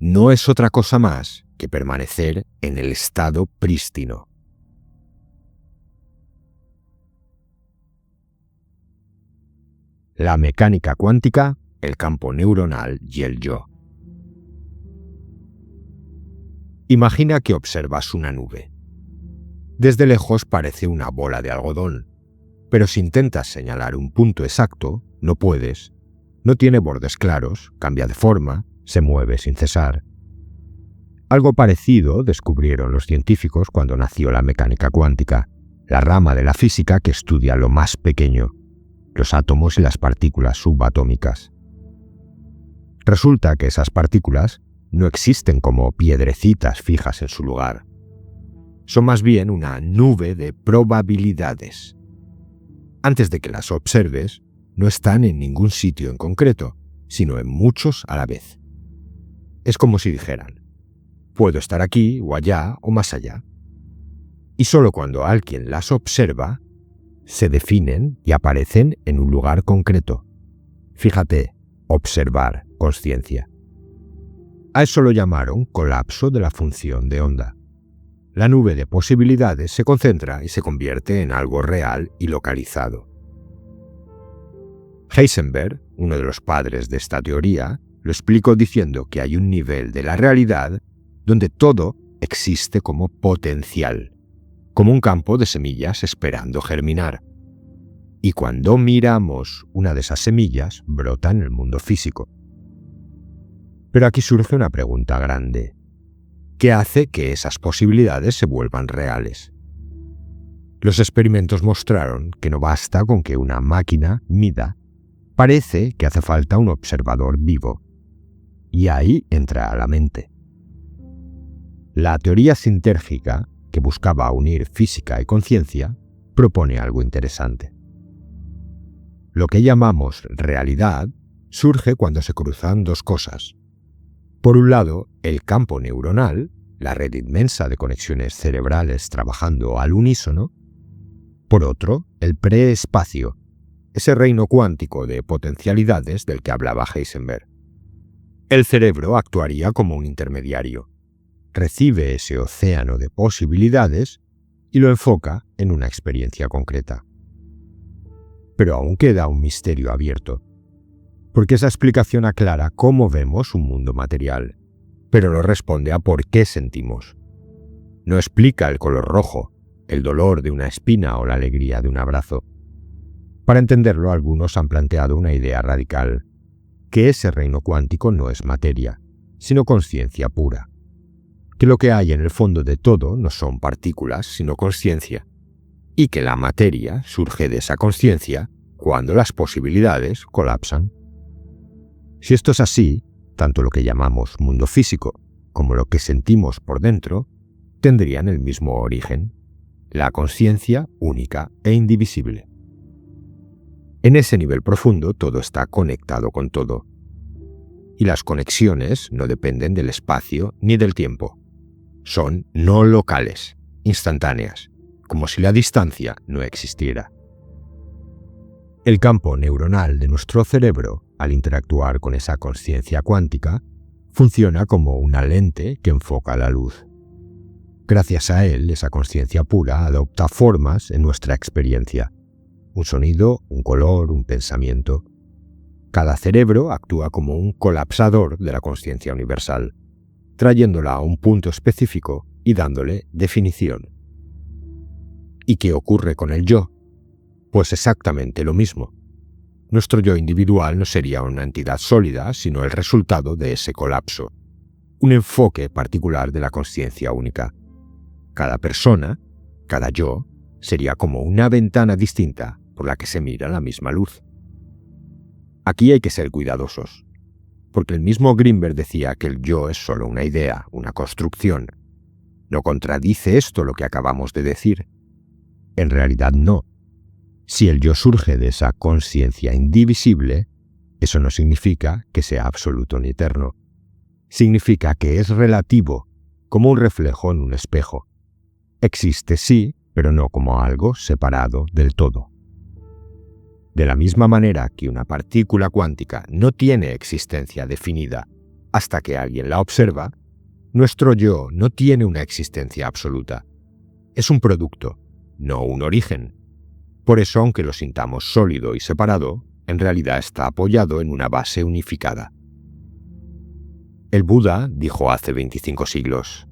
no es otra cosa más que permanecer en el estado prístino. La mecánica cuántica, el campo neuronal y el yo. Imagina que observas una nube. Desde lejos parece una bola de algodón, pero si intentas señalar un punto exacto, no puedes. No tiene bordes claros, cambia de forma, se mueve sin cesar. Algo parecido descubrieron los científicos cuando nació la mecánica cuántica, la rama de la física que estudia lo más pequeño, los átomos y las partículas subatómicas. Resulta que esas partículas no existen como piedrecitas fijas en su lugar. Son más bien una nube de probabilidades. Antes de que las observes, no están en ningún sitio en concreto, sino en muchos a la vez. Es como si dijeran: puedo estar aquí o allá o más allá. Y solo cuando alguien las observa, se definen y aparecen en un lugar concreto. Fíjate, observar, consciencia. A eso lo llamaron colapso de la función de onda. La nube de posibilidades se concentra y se convierte en algo real y localizado. Heisenberg, uno de los padres de esta teoría, lo explicó diciendo que hay un nivel de la realidad donde todo existe como potencial, como un campo de semillas esperando germinar. Y cuando miramos una de esas semillas, brota en el mundo físico. Pero aquí surge una pregunta grande. ¿Qué hace que esas posibilidades se vuelvan reales? Los experimentos mostraron que no basta con que una máquina mida. Parece que hace falta un observador vivo. Y ahí entra la mente. La teoría sintérgica, que buscaba unir física y conciencia, propone algo interesante. Lo que llamamos realidad surge cuando se cruzan dos cosas. Por un lado, el campo neuronal, la red inmensa de conexiones cerebrales trabajando al unísono. Por otro, el preespacio, ese reino cuántico de potencialidades del que hablaba Heisenberg. El cerebro actuaría como un intermediario. Recibe ese océano de posibilidades y lo enfoca en una experiencia concreta. Pero aún queda un misterio abierto, porque esa explicación aclara cómo vemos un mundo material, pero no responde a por qué sentimos. No explica el color rojo, el dolor de una espina o la alegría de un abrazo. Para entenderlo, algunos han planteado una idea radical, que ese reino cuántico no es materia, sino conciencia pura, que lo que hay en el fondo de todo no son partículas, sino conciencia, y que la materia surge de esa conciencia cuando las posibilidades colapsan. Si esto es así, tanto lo que llamamos mundo físico como lo que sentimos por dentro tendrían el mismo origen, la conciencia única e indivisible. En ese nivel profundo todo está conectado con todo, y las conexiones no dependen del espacio ni del tiempo. Son no locales, instantáneas, como si la distancia no existiera. El campo neuronal de nuestro cerebro, al interactuar con esa conciencia cuántica, funciona como una lente que enfoca la luz. Gracias a él, esa conciencia pura adopta formas en nuestra experiencia. Un sonido, un color, un pensamiento. Cada cerebro actúa como un colapsador de la conciencia universal, trayéndola a un punto específico y dándole definición. ¿Y qué ocurre con el yo? Pues exactamente lo mismo. Nuestro yo individual no sería una entidad sólida, sino el resultado de ese colapso, un enfoque particular de la conciencia única. Cada persona, cada yo, sería como una ventana distinta por la que se mira la misma luz. Aquí hay que ser cuidadosos, porque el mismo Grinberg decía que el yo es solo una idea, una construcción. ¿No contradice esto lo que acabamos de decir? En realidad no. Si el yo surge de esa conciencia indivisible, eso no significa que sea absoluto ni eterno. Significa que es relativo, como un reflejo en un espejo. Existe sí, pero no como algo separado del todo. De la misma manera que una partícula cuántica no tiene existencia definida hasta que alguien la observa, nuestro yo no tiene una existencia absoluta. Es un producto, no un origen. Por eso, aunque lo sintamos sólido y separado, en realidad está apoyado en una base unificada. El Buda dijo hace 25 siglos,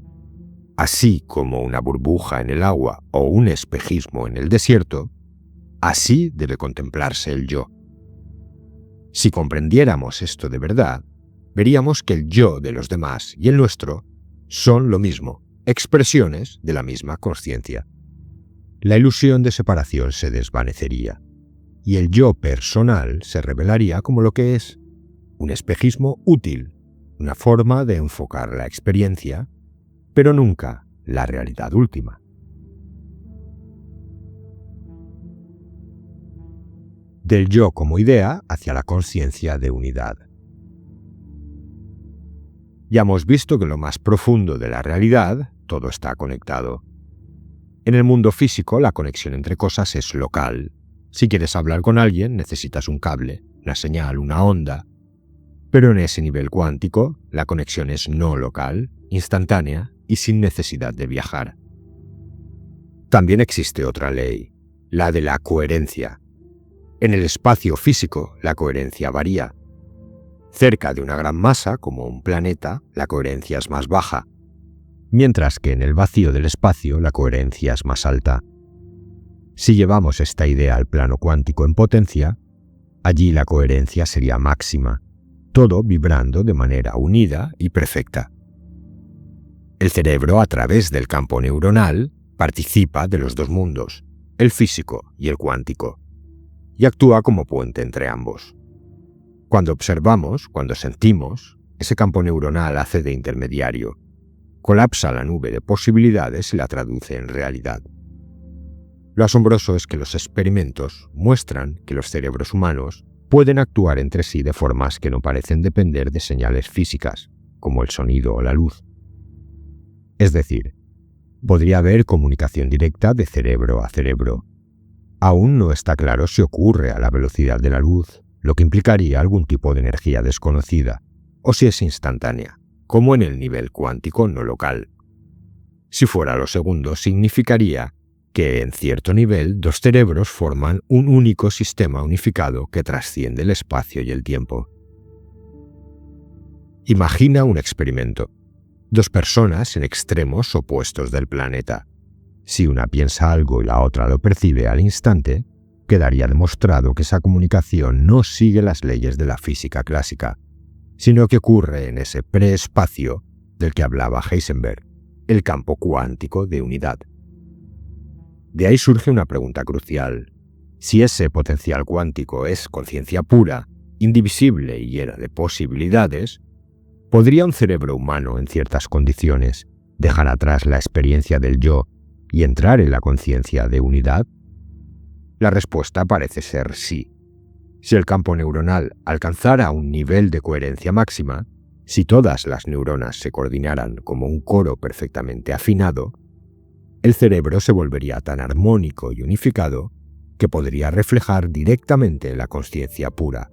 así como una burbuja en el agua o un espejismo en el desierto, así debe contemplarse el yo. Si comprendiéramos esto de verdad, veríamos que el yo de los demás y el nuestro son lo mismo, expresiones de la misma conciencia. La ilusión de separación se desvanecería, y el yo personal se revelaría como lo que es, un espejismo útil, una forma de enfocar la experiencia, pero nunca la realidad última. Del yo como idea hacia la conciencia de unidad. Ya hemos visto que en lo más profundo de la realidad todo está conectado. En el mundo físico la conexión entre cosas es local. Si quieres hablar con alguien necesitas un cable, una señal, una onda. Pero en ese nivel cuántico la conexión es no local, instantánea y sin necesidad de viajar. También existe otra ley, la de la coherencia. En el espacio físico la coherencia varía. Cerca de una gran masa, como un planeta, la coherencia es más baja, mientras que en el vacío del espacio la coherencia es más alta. Si llevamos esta idea al plano cuántico en potencia, allí la coherencia sería máxima, todo vibrando de manera unida y perfecta. El cerebro, a través del campo neuronal, participa de los dos mundos, el físico y el cuántico, y actúa como puente entre ambos. Cuando observamos, cuando sentimos, ese campo neuronal hace de intermediario, colapsa la nube de posibilidades y la traduce en realidad. Lo asombroso es que los experimentos muestran que los cerebros humanos pueden actuar entre sí de formas que no parecen depender de señales físicas, como el sonido o la luz. Es decir, podría haber comunicación directa de cerebro a cerebro. Aún no está claro si ocurre a la velocidad de la luz, lo que implicaría algún tipo de energía desconocida, o si es instantánea, como en el nivel cuántico no local. Si fuera lo segundo, significaría que en cierto nivel dos cerebros forman un único sistema unificado que trasciende el espacio y el tiempo. Imagina un experimento. Dos personas en extremos opuestos del planeta. Si una piensa algo y la otra lo percibe al instante, quedaría demostrado que esa comunicación no sigue las leyes de la física clásica, sino que ocurre en ese preespacio del que hablaba Heisenberg, el campo cuántico de unidad. De ahí surge una pregunta crucial. Si ese potencial cuántico es conciencia pura, indivisible y llena de posibilidades, ¿podría un cerebro humano, en ciertas condiciones, dejar atrás la experiencia del yo y entrar en la conciencia de unidad? La respuesta parece ser sí. Si el campo neuronal alcanzara un nivel de coherencia máxima, si todas las neuronas se coordinaran como un coro perfectamente afinado, el cerebro se volvería tan armónico y unificado que podría reflejar directamente la conciencia pura.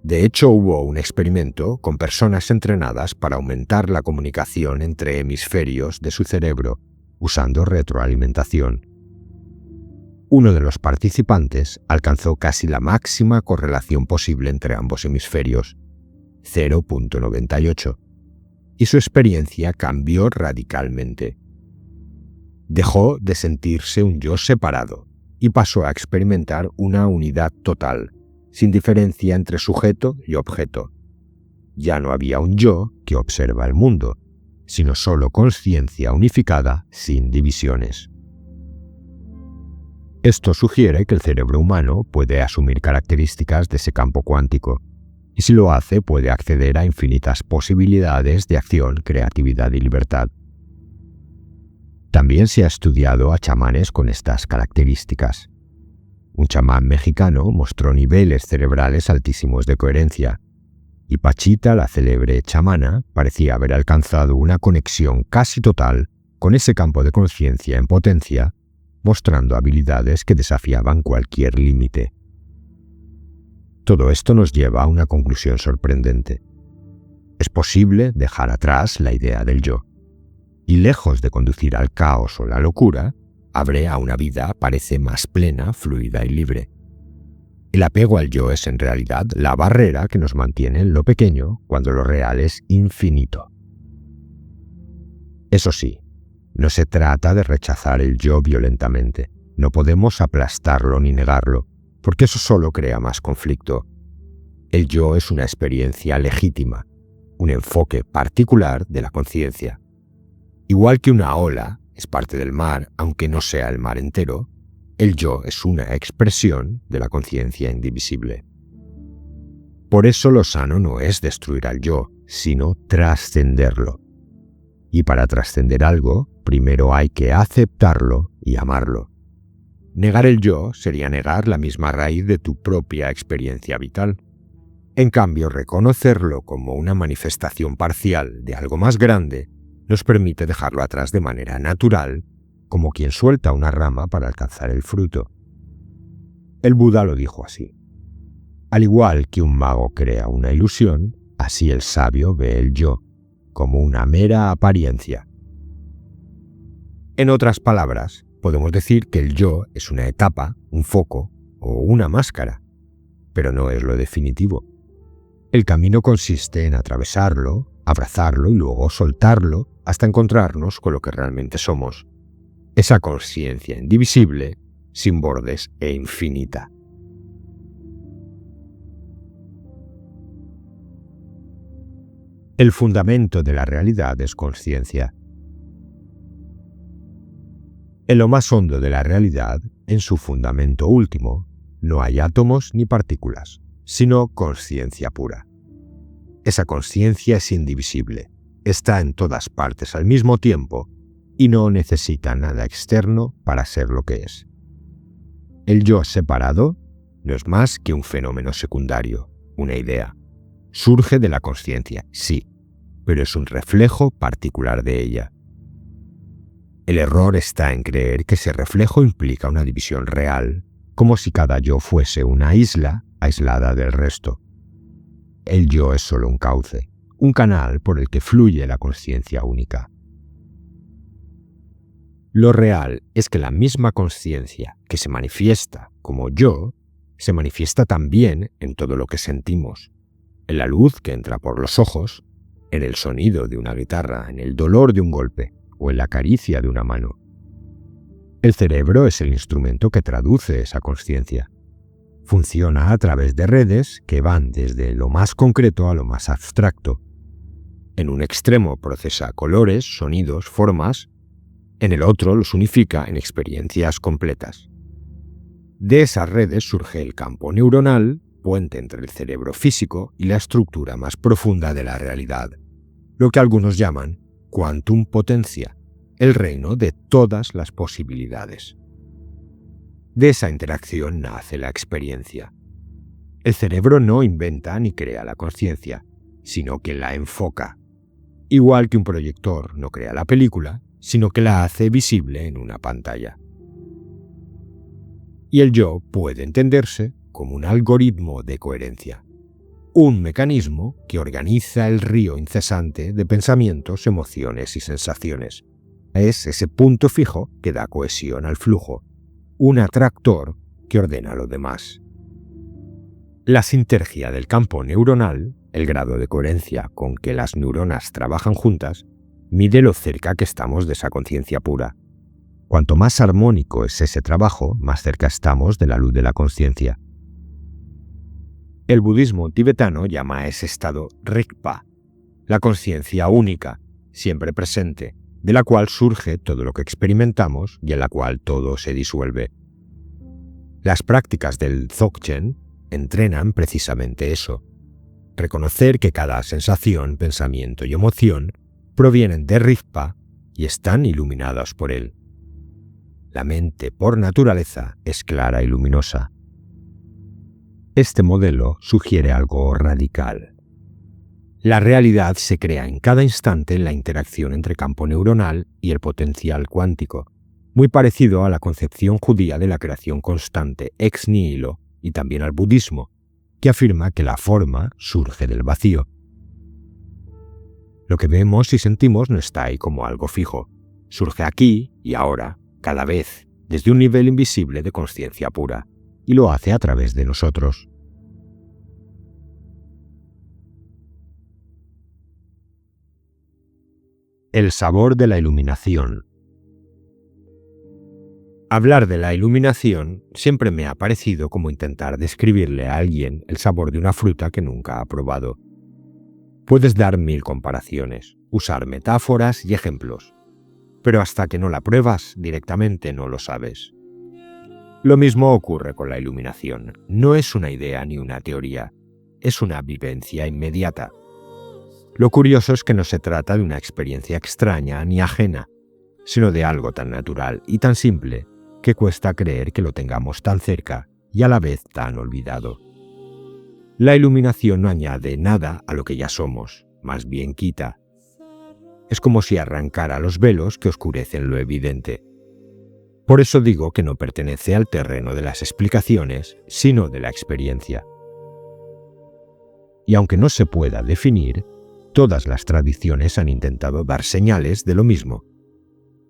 De hecho, hubo un experimento con personas entrenadas para aumentar la comunicación entre hemisferios de su cerebro usando retroalimentación. Uno de los participantes alcanzó casi la máxima correlación posible entre ambos hemisferios, 0.98, y su experiencia cambió radicalmente. Dejó de sentirse un yo separado y pasó a experimentar una unidad total, sin diferencia entre sujeto y objeto. Ya no había un yo que observa el mundo, sino solo conciencia unificada sin divisiones. Esto sugiere que el cerebro humano puede asumir características de ese campo cuántico, y si lo hace puede acceder a infinitas posibilidades de acción, creatividad y libertad. También se ha estudiado a chamanes con estas características. Un chamán mexicano mostró niveles cerebrales altísimos de coherencia, y Pachita, la célebre chamana, parecía haber alcanzado una conexión casi total con ese campo de conciencia en potencia, mostrando habilidades que desafiaban cualquier límite. Todo esto nos lleva a una conclusión sorprendente. Es posible dejar atrás la idea del yo, y lejos de conducir al caos o la locura, abre a una vida parece más plena, fluida y libre. El apego al yo es en realidad la barrera que nos mantiene en lo pequeño cuando lo real es infinito. Eso sí, no se trata de rechazar el yo violentamente. No podemos aplastarlo ni negarlo, porque eso solo crea más conflicto. El yo es una experiencia legítima, un enfoque particular de la conciencia. Igual que una ola es parte del mar, aunque no sea el mar entero, el yo es una expresión de la conciencia indivisible. Por eso lo sano no es destruir al yo, sino trascenderlo. Y para trascender algo, primero hay que aceptarlo y amarlo. Negar el yo sería negar la misma raíz de tu propia experiencia vital. En cambio, reconocerlo como una manifestación parcial de algo más grande nos permite dejarlo atrás de manera natural, como quien suelta una rama para alcanzar el fruto. El Buda lo dijo así. Al igual que un mago crea una ilusión, así el sabio ve el yo, como una mera apariencia. En otras palabras, podemos decir que el yo es una etapa, un foco o una máscara, pero no es lo definitivo. El camino consiste en atravesarlo, abrazarlo y luego soltarlo hasta encontrarnos con lo que realmente somos. Esa conciencia indivisible, sin bordes e infinita. El fundamento de la realidad es conciencia. En lo más hondo de la realidad, en su fundamento último, no hay átomos ni partículas, sino conciencia pura. Esa conciencia es indivisible, está en todas partes al mismo tiempo y no necesita nada externo para ser lo que es. El yo separado no es más que un fenómeno secundario, una idea. Surge de la conciencia, sí, pero es un reflejo particular de ella. El error está en creer que ese reflejo implica una división real, como si cada yo fuese una isla aislada del resto. El yo es solo un cauce, un canal por el que fluye la consciencia única. Lo real es que la misma consciencia que se manifiesta como yo, se manifiesta también en todo lo que sentimos, en la luz que entra por los ojos, en el sonido de una guitarra, en el dolor de un golpe o en la caricia de una mano. El cerebro es el instrumento que traduce esa consciencia. Funciona a través de redes que van desde lo más concreto a lo más abstracto. En un extremo procesa colores, sonidos, formas, en el otro los unifica en experiencias completas. De esas redes surge el campo neuronal, puente entre el cerebro físico y la estructura más profunda de la realidad, lo que algunos llaman quantum potencia, el reino de todas las posibilidades. De esa interacción nace la experiencia. El cerebro no inventa ni crea la consciencia, sino que la enfoca. Igual que un proyector no crea la película, sino que la hace visible en una pantalla. Y el yo puede entenderse como un algoritmo de coherencia, un mecanismo que organiza el río incesante de pensamientos, emociones y sensaciones. Es ese punto fijo que da cohesión al flujo, un atractor que ordena lo demás. La sinergia del campo neuronal, el grado de coherencia con que las neuronas trabajan juntas, mide lo cerca que estamos de esa conciencia pura. Cuanto más armónico es ese trabajo, más cerca estamos de la luz de la conciencia. El budismo tibetano llama a ese estado Rigpa, la conciencia única, siempre presente, de la cual surge todo lo que experimentamos y en la cual todo se disuelve. Las prácticas del Dzogchen entrenan precisamente eso, reconocer que cada sensación, pensamiento y emoción provienen de Rigpa y están iluminadas por él. La mente, por naturaleza, es clara y luminosa. Este modelo sugiere algo radical. La realidad se crea en cada instante en la interacción entre campo neuronal y el potencial cuántico, muy parecido a la concepción judía de la creación constante ex nihilo y también al budismo, que afirma que la forma surge del vacío. Lo que vemos y sentimos no está ahí como algo fijo, surge aquí y ahora, cada vez, desde un nivel invisible de consciencia pura, y lo hace a través de nosotros. El sabor de la iluminación. Hablar de la iluminación siempre me ha parecido como intentar describirle a alguien el sabor de una fruta que nunca ha probado. Puedes dar 1000 comparaciones, usar metáforas y ejemplos, pero hasta que no la pruebas directamente no lo sabes. Lo mismo ocurre con la iluminación. No es una idea ni una teoría, es una vivencia inmediata. Lo curioso es que no se trata de una experiencia extraña ni ajena, sino de algo tan natural y tan simple que cuesta creer que lo tengamos tan cerca y a la vez tan olvidado. La iluminación no añade nada a lo que ya somos, más bien quita. Es como si arrancara los velos que oscurecen lo evidente. Por eso digo que no pertenece al terreno de las explicaciones, sino de la experiencia. Y aunque no se pueda definir, todas las tradiciones han intentado dar señales de lo mismo.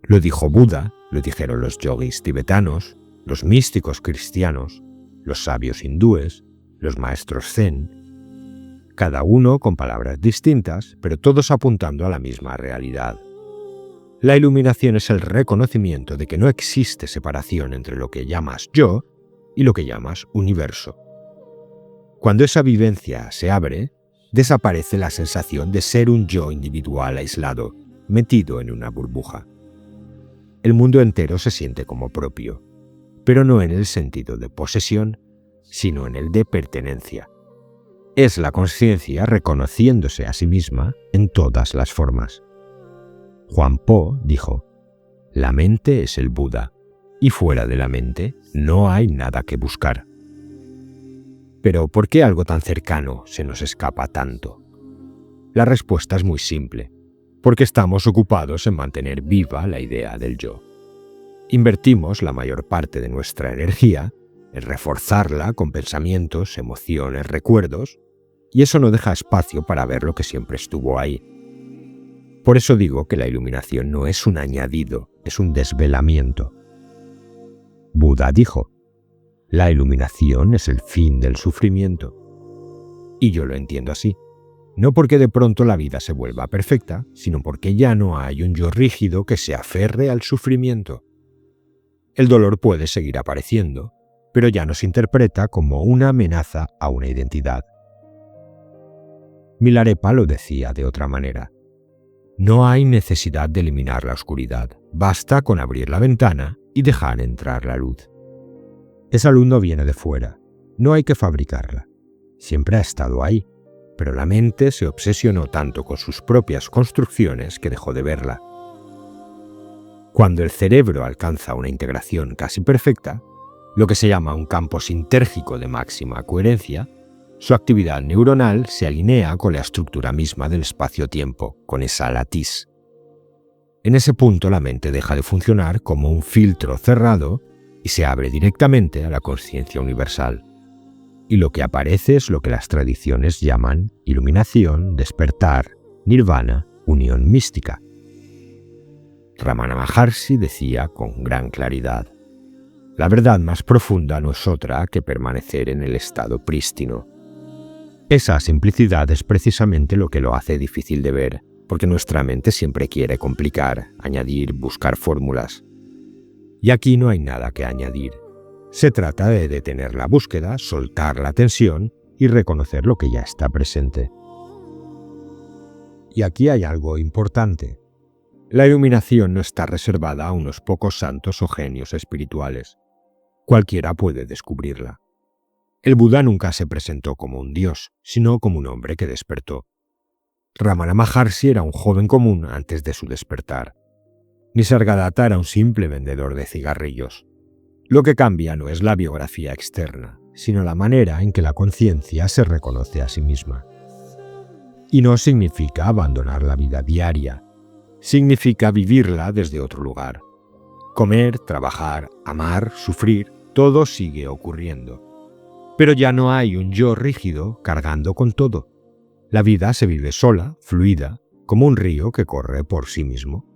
Lo dijo Buda, lo dijeron los yogis tibetanos, los místicos cristianos, los sabios hindúes, los maestros zen, cada uno con palabras distintas, pero todos apuntando a la misma realidad. La iluminación es el reconocimiento de que no existe separación entre lo que llamas yo y lo que llamas universo. Cuando esa vivencia se abre, desaparece la sensación de ser un yo individual aislado, metido en una burbuja. El mundo entero se siente como propio, pero no en el sentido de posesión, sino en el de pertenencia. Es la conciencia reconociéndose a sí misma en todas las formas. Juan Po dijo: «La mente es el Buda, y fuera de la mente no hay nada que buscar». Pero ¿por qué algo tan cercano se nos escapa tanto? La respuesta es muy simple. porque estamos ocupados en mantener viva la idea del yo. Invertimos la mayor parte de nuestra energía en reforzarla con pensamientos, emociones, recuerdos, y eso no deja espacio para ver lo que siempre estuvo ahí. Por eso digo que la iluminación no es un añadido, es un desvelamiento. Buda dijo: la iluminación es el fin del sufrimiento. Y yo lo entiendo así. No porque de pronto la vida se vuelva perfecta, sino porque ya no hay un yo rígido que se aferre al sufrimiento. El dolor puede seguir apareciendo, pero ya no se interpreta como una amenaza a una identidad. Milarepa lo decía de otra manera: no hay necesidad de eliminar la oscuridad, basta con abrir la ventana y dejar entrar la luz. Esa luz no viene de fuera, no hay que fabricarla, siempre ha estado ahí, pero la mente se obsesionó tanto con sus propias construcciones que dejó de verla. Cuando el cerebro alcanza una integración casi perfecta, lo que se llama un campo sintérgico de máxima coherencia, su actividad neuronal se alinea con la estructura misma del espacio-tiempo, con esa latiz. En ese punto la mente deja de funcionar como un filtro cerrado y se abre directamente a la conciencia universal. Y lo que aparece es lo que las tradiciones llaman iluminación, despertar, nirvana, unión mística. Ramana Maharshi decía con gran claridad: la verdad más profunda no es otra que permanecer en el estado prístino. Esa simplicidad es precisamente lo que lo hace difícil de ver, porque nuestra mente siempre quiere complicar, añadir, buscar fórmulas. Y aquí no hay nada que añadir. Se trata de detener la búsqueda, soltar la tensión y reconocer lo que ya está presente. Y aquí hay algo importante. La iluminación no está reservada a unos pocos santos o genios espirituales. Cualquiera puede descubrirla. El Buda nunca se presentó como un dios, sino como un hombre que despertó. Ramana Maharshi era un joven común antes de su despertar. Nisargadatta era un simple vendedor de cigarrillos. Lo que cambia no es la biografía externa, sino la manera en que la conciencia se reconoce a sí misma. Y no significa abandonar la vida diaria, significa vivirla desde otro lugar. Comer, trabajar, amar, sufrir, todo sigue ocurriendo. Pero ya no hay un yo rígido cargando con todo. La vida se vive sola, fluida, como un río que corre por sí mismo.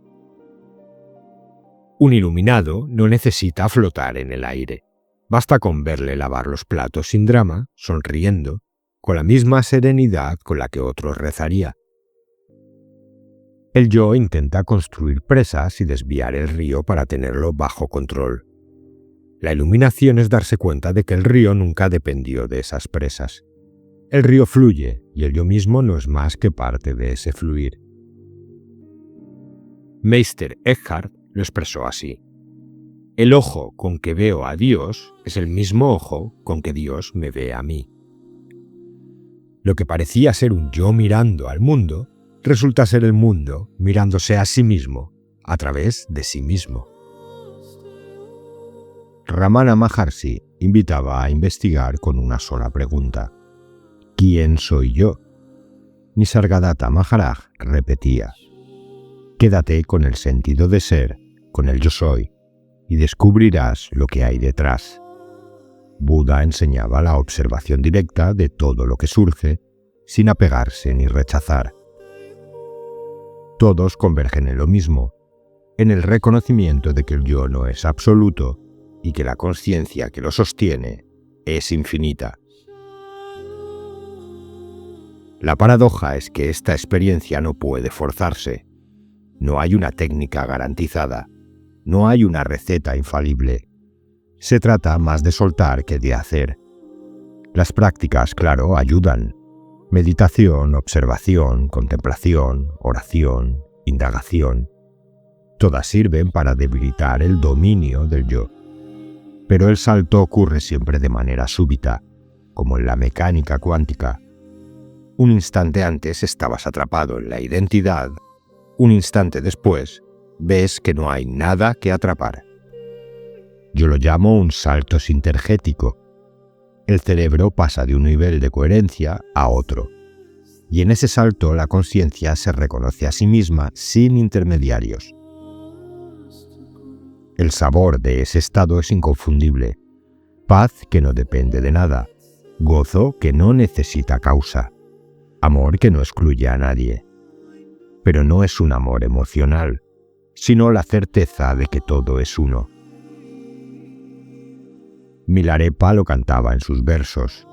Un iluminado no necesita flotar en el aire. Basta con verle lavar los platos sin drama, sonriendo, con la misma serenidad con la que otro rezaría. El yo intenta construir presas y desviar el río para tenerlo bajo control. La iluminación es darse cuenta de que el río nunca dependió de esas presas. El río fluye y el yo mismo no es más que parte de ese fluir. Meister Eckhart lo expresó así: el ojo con que veo a Dios es el mismo ojo con que Dios me ve a mí. Lo que parecía ser un yo mirando al mundo, resulta ser el mundo mirándose a sí mismo, a través de sí mismo. Ramana Maharshi invitaba a investigar con una sola pregunta: ¿quién soy yo? Nisargadatta Maharaj repetía: quédate con el sentido de ser, con el yo soy, y descubrirás lo que hay detrás. Buda enseñaba la observación directa de todo lo que surge, sin apegarse ni rechazar. Todos convergen en lo mismo, en el reconocimiento de que el yo no es absoluto y que la conciencia que lo sostiene es infinita. La paradoja es que esta experiencia no puede forzarse. No hay una técnica garantizada, no hay una receta infalible. Se trata más de soltar que de hacer. Las prácticas, claro, ayudan. Meditación, observación, contemplación, oración, indagación. Todas sirven para debilitar el dominio del yo. Pero el salto ocurre siempre de manera súbita, como en la mecánica cuántica. Un instante antes estabas atrapado en la identidad, un instante después ves que no hay nada que atrapar. Yo lo llamo un salto sintergético. El cerebro pasa de un nivel de coherencia a otro. y en ese salto la conciencia se reconoce a sí misma sin intermediarios. El sabor de ese estado es inconfundible. Paz que no depende de nada, gozo que no necesita causa, amor que no excluye a nadie. Pero no es un amor emocional, sino la certeza de que todo es uno. Milarepa lo cantaba en sus versos.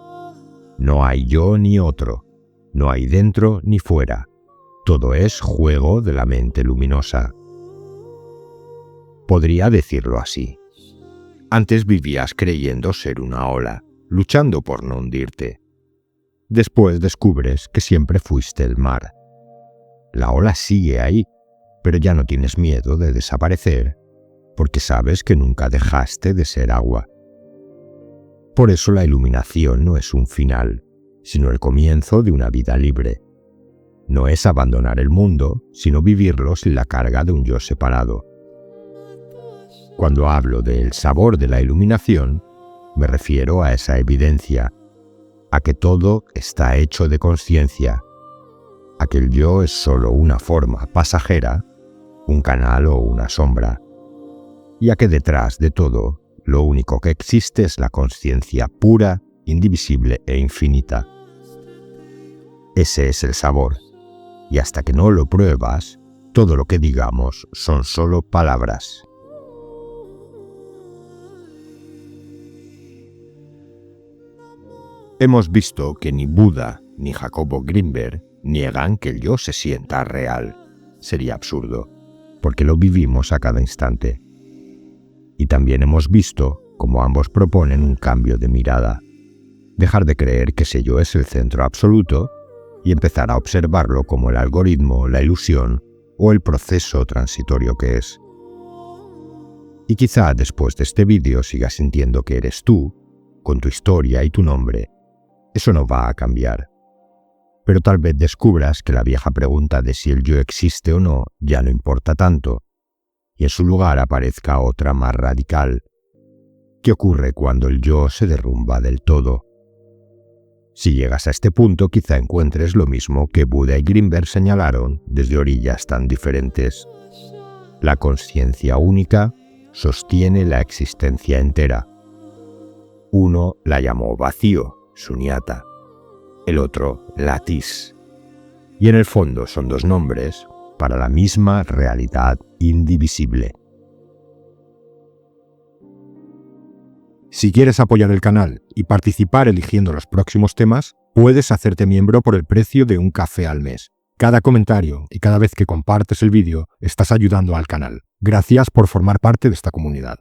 No hay yo ni otro, no hay dentro ni fuera, todo es juego de la mente luminosa. Podría decirlo así. Antes vivías creyendo ser una ola, luchando por no hundirte. Después descubres que siempre fuiste el mar. La ola sigue ahí, pero ya no tienes miedo de desaparecer, porque sabes que nunca dejaste de ser agua. Por eso la iluminación no es un final, sino el comienzo de una vida libre. No es abandonar el mundo, sino vivirlo sin la carga de un yo separado. Cuando hablo del sabor de la iluminación, me refiero a esa evidencia, a que todo está hecho de conciencia, a que el yo es solo una forma pasajera, un canal o una sombra, y a que detrás de todo, lo único que existe es la conciencia pura, indivisible e infinita. Ese es el sabor, y hasta que no lo pruebas, todo lo que digamos son solo palabras. Hemos visto que ni Buda ni Jacobo Grinberg niegan que el yo se sienta real. Sería absurdo, porque lo vivimos a cada instante. Y también hemos visto cómo ambos proponen un cambio de mirada, dejar de creer que ese yo es el centro absoluto y empezar a observarlo como el algoritmo, la ilusión o el proceso transitorio que es. Y quizá después de este vídeo sigas sintiendo que eres tú, con tu historia y tu nombre. Eso no va a cambiar. Pero tal vez descubras que la vieja pregunta de si el yo existe o no ya no importa tanto, y en su lugar aparezca otra más radical. ¿Qué ocurre cuando el yo se derrumba del todo? Si llegas a este punto, quizá encuentres lo mismo que Buda y Grinberg señalaron desde orillas tan diferentes. La conciencia única sostiene la existencia entera. Uno la llamó vacío, sunyata, el otro lattice. Y en el fondo son dos nombres para la misma realidad indivisible. Si quieres apoyar el canal y participar eligiendo los próximos temas, puedes hacerte miembro por el precio de un café al mes. Cada comentario y cada vez que compartes el vídeo estás ayudando al canal. Gracias por formar parte de esta comunidad.